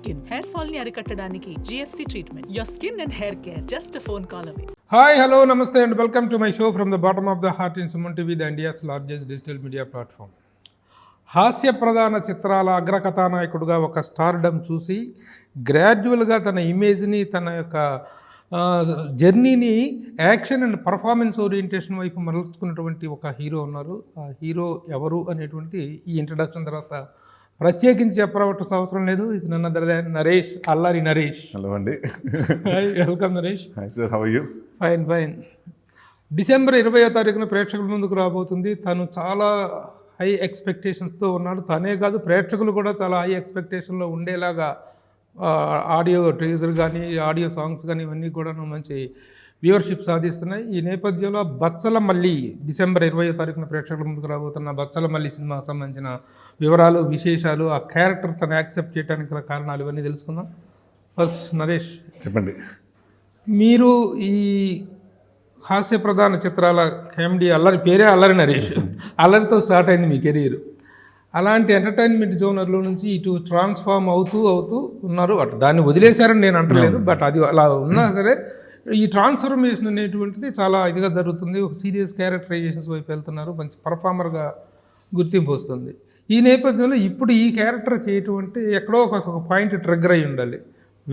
Skin hair fall ని అరికట్టడానికి GFC treatment. Your skin and hair care, just a phone call away. Hi hello నమస్తే and welcome to my show from the bottom of the heart in Suman TV, the India's largest digital media platform. హాస్య ప్రధాన చిత్రాల అగ్రకథానాయకుడుగా ఒక stardom చూసి గ్రాడ్యువల్గా తన ఇమేజ్ని, తన యొక్క జర్నీని యాక్షన్ అండ్ పర్ఫార్మెన్స్ ఓరియంటేషన్ వైపు మరల్చుకున్నటువంటి ఒక హీరో ఉన్నారు. ఆ హీరో ఎవరు అనేటువంటి ఈ ఇంట్రడక్షన్ తర్వాత ప్రత్యేకించి చెప్పవలసిన అవసరం లేదు. ఇది నన్ను నరేష్, అల్లారి నరేష్. హలో అండి. Hi, welcome Naresh. Hi sir, how are you? Fine. December 20వ తారీఖున ప్రేక్షకుల ముందుకు రాబోతుంది. తను చాలా హై ఎక్స్పెక్టేషన్స్తో ఉన్నాడు. తనే కాదు, ప్రేక్షకులు కూడా చాలా హై ఎక్స్పెక్టేషన్లో ఉండేలాగా ఆడియో టీజర్ కానీ, ఆడియో సాంగ్స్ కానీ ఇవన్నీ కూడా మంచి వ్యూవర్షిప్ సాధిస్తున్నాయి. ఈ నేపథ్యంలో బచ్చల మల్లి డిసెంబర్ 20వ తారీఖున ప్రేక్షకుల ముందుకు రాబోతున్న బచ్చల మల్లి సినిమాకు సంబంధించిన వివరాలు, విశేషాలు, ఆ క్యారెక్టర్ తను యాక్సెప్ట్ చేయడానికి గల కారణాలు ఇవన్నీ తెలుసుకుందాం. ఫస్ట్ నరేష్ చెప్పండి. మీరు ఈ హాస్య ప్రధాన చిత్రాల కామెడీ అల్లరి, పేరే అల్లరి నరేష్, అల్లరితో స్టార్ట్ అయింది మీ కెరీర్. అలాంటి ఎంటర్టైన్మెంట్ జోనర్లో నుంచి ఇటు ట్రాన్స్ఫార్మ్ అవుతూ ఉన్నారు. అటు దాన్ని వదిలేశారని నేను అంటలేదు, బట్ అది అలా ఉన్నా సరే ఈ ట్రాన్స్ఫర్మేషన్ అనేటువంటిది చాలా ఇదిగా జరుగుతుంది. ఒక సీరియస్ క్యారెక్టరైజేషన్స్ వైపు వెళ్తున్నారు. మంచి పర్ఫార్మర్గా గుర్తింపు వస్తుంది. ఈ నేపథ్యంలో ఇప్పుడు ఈ క్యారెక్టర్ చేయటం అంటే ఎక్కడో ఒక పాయింట్ ట్రిగ్గర్ అయి ఉండాలి.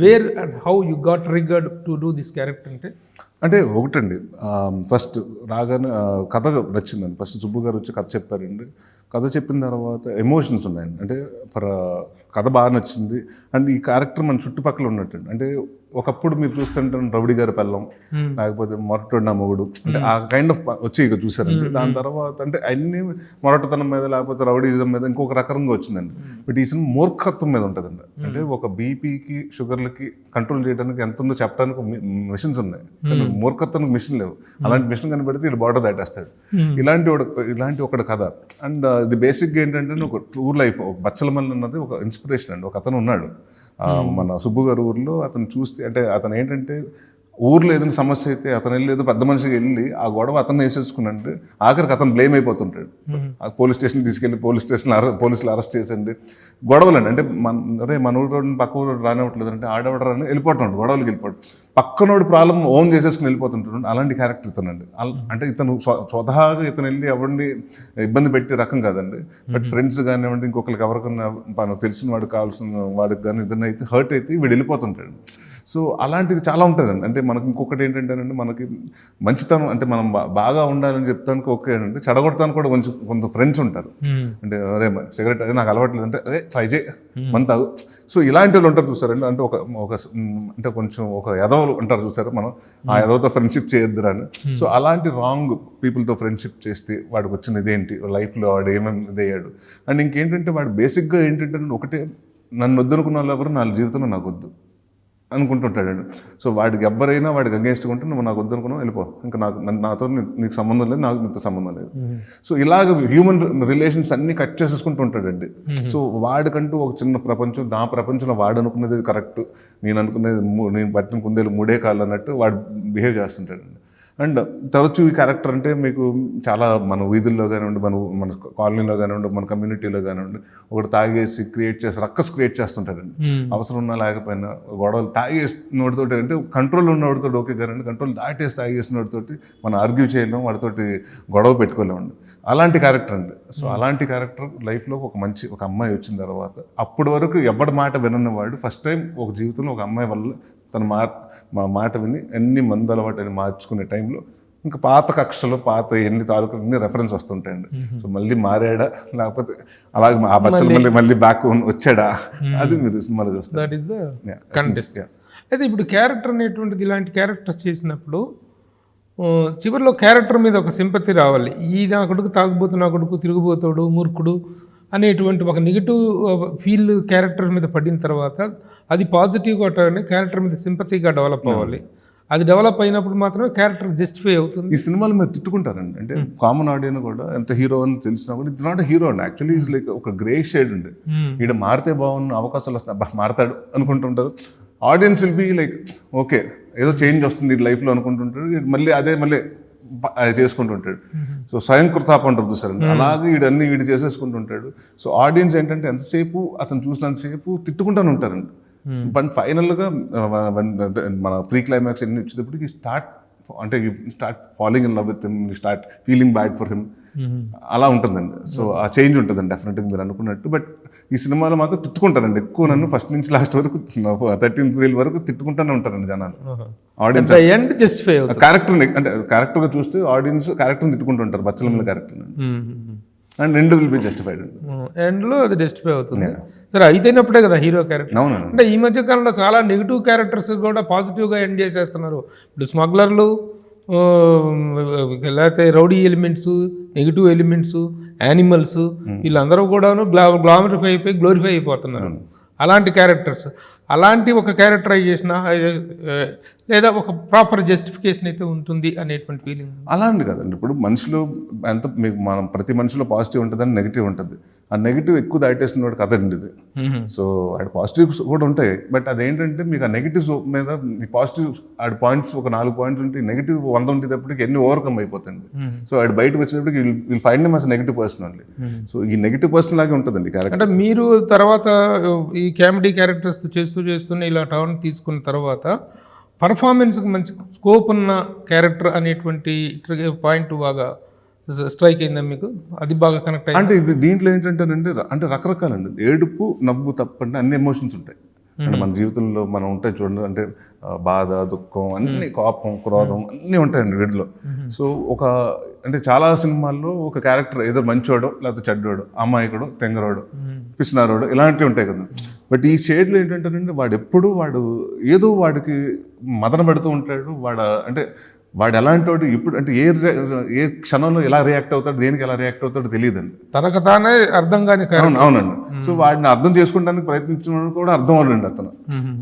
Where and how you got triggered to do this character అంటే ఒకటండి, ఫస్ట్ రాగానే కథ నచ్చిందండి. ఫస్ట్ సుబ్బు గారు వచ్చి కథ చెప్పారండి. కథ చెప్పిన తర్వాత ఎమోషన్స్ ఉన్నాయండి. అంటే కథ బాగా నచ్చింది. అండ్ ఈ క్యారెక్టర్ మన చుట్టుపక్కల ఉన్నట్టండి. అంటే ఒకప్పుడు మీరు చూస్తుంటారు రౌడీ గారి పెళ్ళం, లేకపోతే మొరటోడు నా మొగుడు, అంటే ఆ కైండ్ ఆఫ్ వచ్చి ఇక చూసారండి. దాని తర్వాత అంటే అన్ని మొరటతనం మీద లేకపోతే రౌడీజం మీద ఇంకొక రకంగా వచ్చిందండి. బట్ ఈ సినిమా మూర్ఖత్వం మీద ఉంటుందండి. అంటే ఒక బీపీకి, షుగర్లకి కంట్రోల్ చేయడానికి ఎంత ఉందో చెప్పడానికి మిషన్స్ ఉన్నాయి, కానీ మూర్ఖత్వానికి మిషన్ లేవు. అలాంటి మిషన్ కనిపెడితే ఇది బార్డర్ దాటేస్తాడు. ఇలాంటి ఒకటి కథ. అండ్ ఇది బేసిక్గా ఏంటంటే ఒక ట్రూ లైఫ్, బచ్చల మల్లి అన్నది ఒక ఇన్స్పిరేషన్ అండి. ఒక అతను ఉన్నాడు మన సుబ్బు గారు ఊర్లో. అతను చూస్తే అంటే అతను ఏంటంటే ఊర్లో ఏదైనా సమస్య అయితే అతను వెళ్ళి ఏదో పెద్ద మనిషికి వెళ్ళి ఆ గొడవ అతను వేసేసుకున్నంటే ఆఖరికి అతను బ్లేమ్ అయిపోతుంటాడు. పోలీస్ స్టేషన్ తీసుకెళ్ళి పోలీసులు అరెస్ట్ చేసండి గొడవలండి. అంటే మన ఊరు పక్క ఊరు రానివ్వట్లేదు అంటే ఆడవడరని వెళ్ళిపోతున్నాడు, గొడవలకి వెళ్ళిపోవడం. పక్కనోడు ప్రాబ్లం ఓన్ చేసేసుకుని వెళ్ళిపోతుంటాడు. అలాంటి క్యారెక్టర్ ఇతనండి. అంటే ఇతను స్వతహాగా ఇతను వెళ్ళి ఎవరిని ఇబ్బంది పెట్టే రకం కాదండి. బట్ ఫ్రెండ్స్ కానివ్వండి, ఇంకొకరికి ఎవరికన్నా మనకు తెలిసిన వాడికి కావాల్సిన వాడికి కానీ ఏదైనా అయితే హర్ట్ అయితే వీడు వెళ్ళిపోతుంటాడు. సో అలాంటిది చాలా ఉంటుందండి. అంటే మనకి ఇంకొకటి ఏంటంటేనండి, మనకి మంచితనం అంటే మనం బాగా ఉండాలని చెప్తానికి ఓకే అంటే చెడగొడతానికి కూడా కొంత ఫ్రెండ్స్ ఉంటారు. అంటే అరే సిగరెట్ అదే నాకు అలవాట్లేదు అంటే అదే ట్రై చేయి మన తాగు. సో ఇలాంటి వాళ్ళు ఉంటారు చూసారండి. అంటే అంటే కొంచెం ఒక ఎదవలు ఉంటారు చూసారు, మనం ఆ ఎదవతో ఫ్రెండ్షిప్ చేయొద్దురా అని. సో అలాంటి రాంగ్ పీపుల్తో ఫ్రెండ్షిప్ చేస్తే వాడికి వచ్చిన ఇదేంటి లైఫ్లో, వాడు ఏమేమి ఇదయ్యాడు. అండ్ ఇంకేంటంటే వాడు బేసిక్గా ఏంటంటే ఒకటే, నన్ను వద్దనుకున్న వాళ్ళు ఎవరు నా జీవితంలో నాకు వద్దు అనుకుంటుంటాడండి. సో వాడికి ఎవరైనా వాడికి అగేన్స్ట్గా ఉంటే నువ్వు నాకు వద్దనుకున్నావు వెళ్ళిపో, ఇంకా నాతో నీకు సంబంధం లేదు, నాకు నీతో సంబంధం లేదు. సో ఇలాగ హ్యూమన్ రిలేషన్స్ అన్నీ కట్ చేసేసుకుంటూ ఉంటాడండి. సో వాడికంటూ ఒక చిన్న ప్రపంచం, నా ప్రపంచంలో వాడు అనుకునేది కరెక్ట్, నేను అనుకునేది నేను పట్టిన కుందేలు మూడే కాళ్ళు అన్నట్టు వాడు బిహేవ్ చేస్తుంటాడండి. అండ్ తరచూ ఈ క్యారెక్టర్ అంటే మీకు చాలా మన వీధుల్లో కానివ్వండి, మన కాలనీలో కానివ్వండి, మన కమ్యూనిటీలో కానివ్వండి, ఒకటి తాగేసి రక్కస్ క్రియేట్ చేస్తుంటారండి. అవసరం ఉన్నా లేకపోయినా గొడవలు తాగేసినోడితోటి, అంటే కంట్రోల్ ఉన్నవాడితోటి ఓకే కానండి, కంట్రోల్ దాటేసి తాగేసినోడితోటి మనం ఆర్గ్యూ చేయలేము, వాడితోటి గొడవ పెట్టుకోలేమండి. అలాంటి క్యారెక్టర్ అండి. సో అలాంటి క్యారెక్టర్ లైఫ్లో ఒక అమ్మాయి వచ్చిన తర్వాత అప్పటి వరకు ఎవరి మాట వినని వాడు ఫస్ట్ టైం ఒక జీవితంలో ఒక అమ్మాయి వల్ల తన మాట విని ఎన్ని మంది అలవాటు మార్చుకునే టైంలో ఇంకా పాత కక్షలు, పాత ఎన్ని తాలూకు అన్ని రెఫరెన్స్ వస్తుంటాయండి. సో మళ్ళీ మారాడా లేకపోతే అలాగే ఆ బచ్చలు మళ్ళీ బ్యాక్ వచ్చాడా, అది మీరు సినిమాలో చూస్తారు. అయితే ఇప్పుడు క్యారెక్టర్ అనేటువంటిది, ఇలాంటి క్యారెక్టర్స్ చేసినప్పుడు చివరిలో క్యారెక్టర్ మీద ఒక సింపతి రావాలి. నా కొడుకు తాగుబోతు, నా కొడుకు తిరుగుబోతాడు, మూర్ఖుడు అనేటువంటి ఒక నెగిటివ్ ఫీల్ క్యారెక్టర్ మీద పడిన తర్వాత అది పాజిటివ్గా క్యారెక్టర్ మీద సింపతిగా డెవలప్ అవ్వాలి. అది డెవలప్ అయినప్పుడు మాత్రమే క్యారెక్టర్ జస్టిఫై అవుతుంది. ఈ సినిమాలు మీరు తిట్టుకుంటారండి. అంటే కామన్ ఆడియన్స్ కూడా ఎంత హీరో అని తెలిసినా కూడా ఇట్స్ నాట్ హీరో అండి. యాక్చువల్లీ ఈజ్ లైక్ ఒక గ్రే షేడ్ అండి. ఈడ మారితే బాగున్న అవకాశాలు వస్తాయి, మారతాడు అనుకుంటుంటారు. Audience will be like okay ఏదో చేంజ్ వస్తుంది లైఫ్లో అనుకుంటుంటారు. మళ్ళీ చేసుకుంటుంటాడు. సో స్వయం కృతాపం అంటారు చూసారండి, అలాగే వీడు చేసేసుకుంటుంటాడు. సో ఆడియన్స్ ఏంటంటే ఎంతసేపు అతను చూసినంతసేపు తిట్టుకుంటానే ఉంటారండి. బట్ ఫైనల్గా మన ప్రీ క్లైమాక్స్ ఎన్ని వచ్చేటప్పటికి start following in love with him, start feeling bad for him, అలా ఉంటుందండి. సో ఆ చేంజ్ ఉంటుందండి డెఫినెట్గా మీరు అనుకున్నట్టు. బట్ ఈ సినిమాలో మాత్రం తిట్టుకుంటారండి ఎక్కువ, నన్ను ఫస్ట్ నుంచి లాస్ట్ వరకు 13th reel వరకు తిట్టుకుంటూనే ఉంటారండి జనాలు. ఆడియన్స్ జస్టిఫై క్యారెక్టర్ అంటే క్యారెక్టర్గా చూస్తే ఆడియన్స్ క్యారెక్టర్ని తిట్టుకుంటుంటారు, బచ్చలమ్మల క్యారెక్టర్ అండ్ రెండు విల్ బి జస్టిఫైడ్ అండి. ఎండ్లో అది జస్టిఫై అవుతుంది. సరే అయితేనప్పుడే కదా హీరో క్యారెక్టర్. అవునండి. అంటే ఈ మధ్య కాలంలో చాలా నెగిటివ్ క్యారెక్టర్స్ కూడా పాజిటివ్గా ఎండ్ చేసేస్తున్నారు. ఇప్పుడు స్మగ్లర్లు, లేకపోతే rowdy elements, negative elements, animals, వీళ్ళందరూ కూడాను గ్లామరిఫై అయిపోయి గ్లోరిఫై అయిపోతున్నారు. అలాంటి క్యారెక్టర్స్, అలాంటి ఒక క్యారెక్టరైజేషన్ లేదా ఒక ప్రాపర్ జస్టిఫికేషన్ అయితే ఉంటుంది అనేటువంటి ఫీలింగ్. అలాంటి కదండి. ఇప్పుడు మనుషులు ఎంత మనం ప్రతి మనిషిలో పాజిటివ్ ఉంటుందని నెగిటివ్ ఉంటుంది. ఆ నెగిటివ్ ఎక్కువ దాటేసిన వాడు కదండి ఇది. సో ఆడ పాజిటివ్స్ కూడా ఉంటాయి, బట్ అదేంటంటే మీకు ఆ నెగిటివ్స్ మీద ఈ పాజిటివ్ ఆడ పాయింట్స్ ఒక 4 పాయింట్స్ ఉంటే నెగిటివ్ 100 ఉండేటప్పటికి ఎన్ని ఓవర్కమ్ అయిపోతుంది. సో ఆడ బయటకు వచ్చేటప్పటికి will find him as negative person only. So ఈ నెగిటివ్ పర్సన్ లాగే ఉంటుందండి క్యారెక్టర్. అంటే మీరు తర్వాత ఈ కామెడీ క్యారెక్టర్స్ చేస్తూనే ఇలా టర్న్ తీసుకున్న తర్వాత పర్ఫార్మెన్స్కి మంచి స్కోప్ ఉన్న క్యారెక్టర్ అనేటువంటి పాయింట్ బాగా స్ట్రైక్ అయిందా మీకు? అది బాగా కనెక్ట్ అయింది. అంటే ఇది దీంట్లో ఏంటంటేనండి, అంటే రకరకాలండి. ఏడుపు, నవ్వు తప్పండి అన్ని ఎమోషన్స్ ఉంటాయి. అంటే మన జీవితంలో మనం ఉంటాయి చూడండి, అంటే బాధ, దుఃఖం, అన్ని కోపం, క్రోధం అన్నీ ఉంటాయండి వీటిలో. సో అంటే చాలా సినిమాల్లో ఒక క్యారెక్టర్ ఏదో మంచోడో లేకపోతే చెడ్డోడో, అమాయకుడు, తెంగరోడు, పిసినారోడు ఇలాంటివి ఉంటాయి కదా. బట్ ఈ షేడ్లో ఏంటంటేనండి వాడు ఏదో వాడికి మదన పెడుతూ ఉంటాడు. వాడు ఎలాంటి వాడు ఇప్పుడు అంటే ఏ క్షణంలో ఎలా రియాక్ట్ అవుతాడు, దేనికి ఎలా రియాక్ట్ అవుతాడో తెలియదండి. తనకు తానే అర్థం కాని. అవునండి. సో వాడిని అర్థం చేసుకోవడానికి ప్రయత్నించిన కూడా అర్థం అవ్వడండి అతను.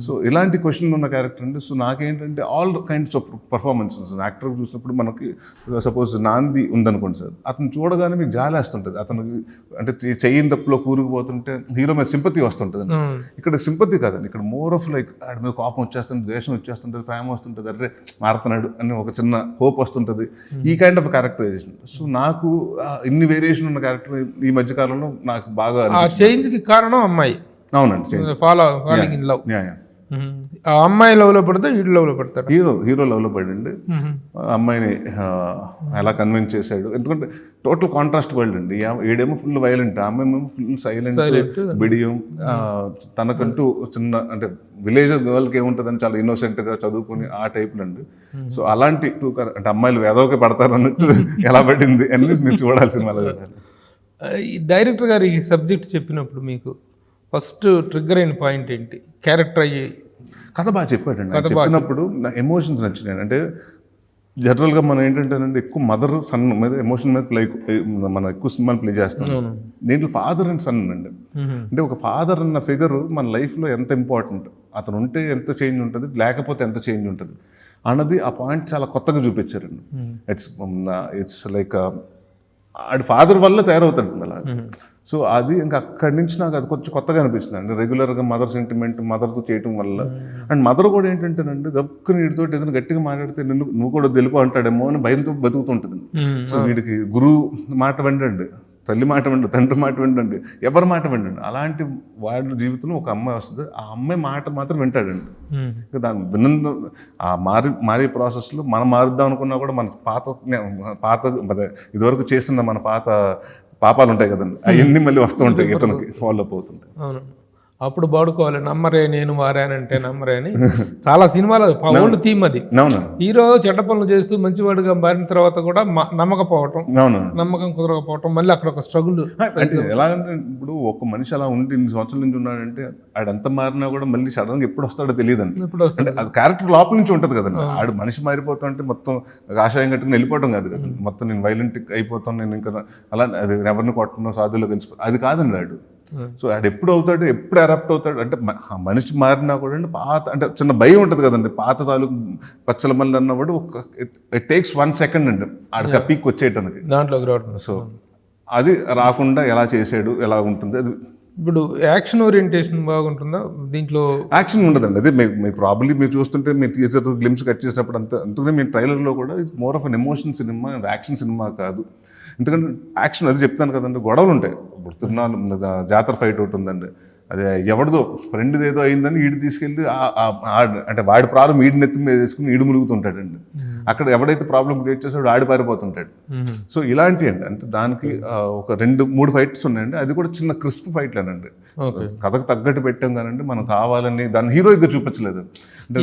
సో ఇలాంటి క్వశ్చన్ ఉన్న క్యారెక్టర్ అండి. సో నాకేంటంటే all kinds of performances actor చూసినప్పుడు మనకి సపోజ్ నాంది ఉందనుకోండి సార్, అతను చూడగానే మీకు జాలేస్తుంటుంది. అతనికి అంటే చెయ్యిన తప్పులో కూరుకుపోతుంటే హీరో మీద సింపతి వస్తుంటుంది. ఇక్కడ సింపతి కాదండి, ఇక్కడ మోర్ ఆఫ్ లైక్ ఆడి మీద కోపం వచ్చేస్తుంది, ద్వేషం వచ్చేస్తుంటుంది, ప్రేమ వస్తుంటుంది, అరే మారుతున్నాడు అని ఒక చిన్న హోప్ వస్తుంటుంది. ఈ కైండ్ ఆఫ్ క్యారెక్టరైజేషన్. సో నాకు ఇన్ని వేరియేషన్ ఉన్న క్యారెక్టర్ ఈ మధ్య కాలంలో నాకు బాగా చేంజ్కి కారణం అమ్మాయి. అవునండి, ఫాలోయింగ్ ఇన్ లవ్. ఆ అమ్మాయి లవ్ లో పడితే వీడు లవ్ లో పడతాడు. హీరో లవ్ లో పడండి. అమ్మాయిని ఎలా కన్విన్స్ చేశాడు, ఎందుకంటే టోటల్ కాంట్రాస్ట్ వరల్డ్ అండి. ఈడేమో ఫుల్ వైలెంట్, అమ్మాయి ఫుల్ సైలెంట్, బిడియం. తనకంటూ చిన్న అంటే విలేజ్ గర్ల్కి ఏముంటుందని చాలా ఇన్నోసెంట్గా చదువుకుని ఆ టైప్లో అండి. సో అలాంటి అంటే అమ్మాయిలు వేదవకే పడతారు అన్నట్టు ఎలా పడింది అన్ని మీరు చూడాల్సిన వాళ్ళు. డైరెక్టర్ గారు ఈ సబ్జెక్ట్ చెప్పినప్పుడు మీకు ఫస్ట్ ట్రిగ్గర్ అయిన పాయింట్ ఏంటి? క్యారెక్టర్ అయ్యి కథ బాగా చెప్పాడండి. చెప్పినప్పుడు నా ఎమోషన్స్ నచ్చినాయి. అంటే జనరల్గా మనం ఏంటంటేనండి ఎక్కువ మదర్ సన్ మీద ఎమోషన్ మీద మనం ఎక్కువ సినిమాలు ప్లే చేస్తాం. దీంట్లో ఫాదర్ అండ్ సన్ అండి. అంటే ఒక ఫాదర్ అన్న ఫిగర్ మన లైఫ్లో ఎంత ఇంపార్టెంట్, అతను ఉంటే ఎంత చేంజ్ ఉంటుంది, లేకపోతే ఎంత చేంజ్ ఉంటుంది అన్నది ఆ పాయింట్ చాలా కొత్తగా చూపించారండి. ఇట్స్ లైక్ ఆడి ఫాదర్ వల్ల తయారవుతాడు అలా. సో అది ఇంకా అక్కడి నుంచి నాకు అది కొంచెం కొత్తగా అనిపిస్తుంది అండి. రెగ్యులర్గా మదర్ సెంటిమెంట్ మదర్తో చేయటం వల్ల, అండ్ మదర్ కూడా ఏంటంటేనండి గక్కుని వీడితో ఏదైనా గట్టిగా మాట్లాడితే నువ్వు కూడా తెలుపు అంటాడేమో అని భయంతో బతుకుతుంటుంది. సో వీడికి గురువు మాట వెండండి, తల్లి మాట వెండు, తండ్రి మాట వెండండి, ఎవరి మాట వెండండి. అలాంటి వాళ్ళ జీవితంలో ఒక అమ్మాయి వస్తుంది, ఆ అమ్మాయి మాట మాత్రం వింటాడండి. దాని భిన్నంగా ఆ మారే ప్రాసెస్లో మనం మారుద్దాం అనుకున్నా కూడా మన పాత ఇదివరకు చేసిన మన పాత పాపాలు ఉంటాయి కదండి, అవన్నీ మళ్ళీ వస్తూ ఉంటాయి, ఇతనికి ఫాలో అప్ అవుతుంటాయి. అప్పుడు పాడుకోవాలి నమ్మరే నేను మారానంటే నమ్మరే అని. చాలా సినిమాలు ఓల్డ్ థీమ్ అది. హీరో చెడ్డ పనులు చేస్తూ మంచివాడిగా మారిన తర్వాత కూడా నమ్మకపోవటం, నమ్మకం కుదరకపోవటం, మళ్ళీ అక్కడ ఒక స్ట్రగుల్. ఎలాగంటే ఇప్పుడు ఒక మనిషి అలా ఉండి 2 సంవత్సరాల నుంచి ఉన్నాడంటే ఆడంత మారినా కూడా మళ్ళీ సడన్గా ఎప్పుడు వస్తాడో తెలియదండి. అంటే అది క్యారెక్టర్ లోపల నుంచి ఉంటుంది కదండి. ఆడు మనిషి మారిపోతుంటే మొత్తం ఆశయం కట్టుకుని వెళ్ళిపోవడం కాదు కదండి. మొత్తం నేను వైలెంట్ అయిపోతాను, నేను ఇంకా అలా అది ఎవరిని కొట్టడం సాధువులో కలిసిపో అది కాదండి ఆడు. సో ఆడు ఎప్పుడు అవుతాడు, ఎప్పుడు ఎరప్ట్ అవుతాడు అంటే మనిషి మారినా కూడా పాత అంటే చిన్న భయం ఉంటుంది కదండి. పాత తాలూకు పచ్చల మళ్ళీ అన్నవాడు ఇట్ టేక్స్ 1 సెకండ్ అండి ఆడికి పీక్ వచ్చేయటానికి దాంట్లోకి. సో అది రాకుండా ఎలా చేసాడు, ఎలా ఉంటుంది అది. ఇప్పుడు యాక్షన్ ఓరియంటేషన్ బాగుంటుందా దీంట్లో? యాక్షన్ ఉండదండి. అదే మీ ప్రాబ్లీ మీరు చూస్తుంటే మీరు టీజర్ గ్లిమ్స్ కట్ చేసినప్పుడు అందుకనే మీ ట్రైలర్లో కూడా it's more of an emotion cinema, action cinema కాదు. ఎందుకంటే యాక్షన్ అది చెప్తాను కదండి, గొడవలు ఉంటాయి. ఇప్పుడు తిరునాళ్ళు జాతర ఫైట్ ఒకటి ఉందండి, అదే ఎవరిదో ఫ్రెండ్ది ఏదో అయిందని ఈడు తీసుకెళ్ళి అంటే వాడి ప్రాబ్లం ఈడి నెత్తి మీద వేసుకుని ఈడు ములుగుతుంటాడండి. అక్కడ ఎవడైతే ప్రాబ్లం క్రియేట్ చేస్తాడో ఆడి పారిపోతుంటాడు. సో ఇలాంటివి అండి. అంటే దానికి ఒక 2-3 ఫైట్స్ ఉన్నాయండి. అది కూడా చిన్న క్రిస్ప్ ఫైట్లేనండి. కథకు తగ్గట్టు పెట్టాం కానండి, మనం కావాలని దాన్ని హీరోయిక్గా చూపించలేదు.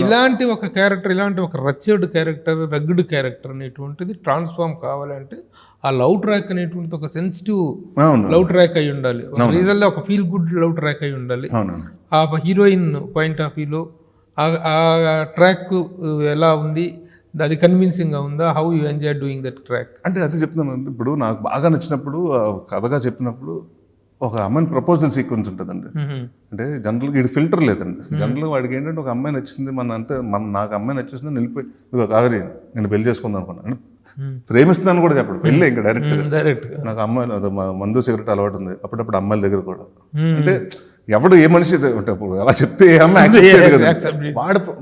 ఇలాంటి ఒక క్యారెక్టర్, ఇలాంటి ఒక రచ్చడ్ క్యారెక్టర్, రగ్గుడ్ క్యారెక్టర్ అనేటువంటిది ట్రాన్స్ఫార్మ్ కావాలంటే ఆ లవ్ ట్రాక్ అనేటువంటి ఒక సెన్సిటివ్ లవ్ ట్రాక్ అయి ఉండాలి. రీజన్లో ఒక ఫీల్ గుడ్ లవ్ ట్రాక్ అయి ఉండాలి. ఆ హీరోయిన్ పాయింట్ ఆఫ్ వ్యూలో ఆ ట్రాక్ ఎలా ఉంది, అది కన్విన్సింగ్గా ఉందా, how you enjoy doing that track అంటే అది చెప్తున్నాను. ఇప్పుడు నాకు బాగా నచ్చినప్పుడు కథగా చెప్పినప్పుడు ఒక అమ్మాయిని ప్రపోజల్ సీక్వెన్స్ ఉంటుందండి. అంటే జనరల్గా ఇది ఫిల్టర్ లేదండి. జనరల్గా వాడికి ఏంటంటే ఒక అమ్మాయి నచ్చింది, నాకు అమ్మాయి నచ్చేసింది, వెళ్ళిపోయి కావేరి నేను పెళ్లి చేసుకుందాం అనుకున్నాను, ప్రేమిస్తున్నాను కూడా చెప్పడు, పెళ్ళి ఇంకా డైరెక్ట్ నాకు అమ్మాయిలు మందు సిగరెట్ అలవాటు ఉంది, అప్పుడప్పుడు అమ్మాయిల దగ్గర కూడా. అంటే ఎవడు ఏ మనిషి అంటే అలా చెప్తే ఏ అమ్మాయి యాక్సెప్ట్ చేయదు కదా.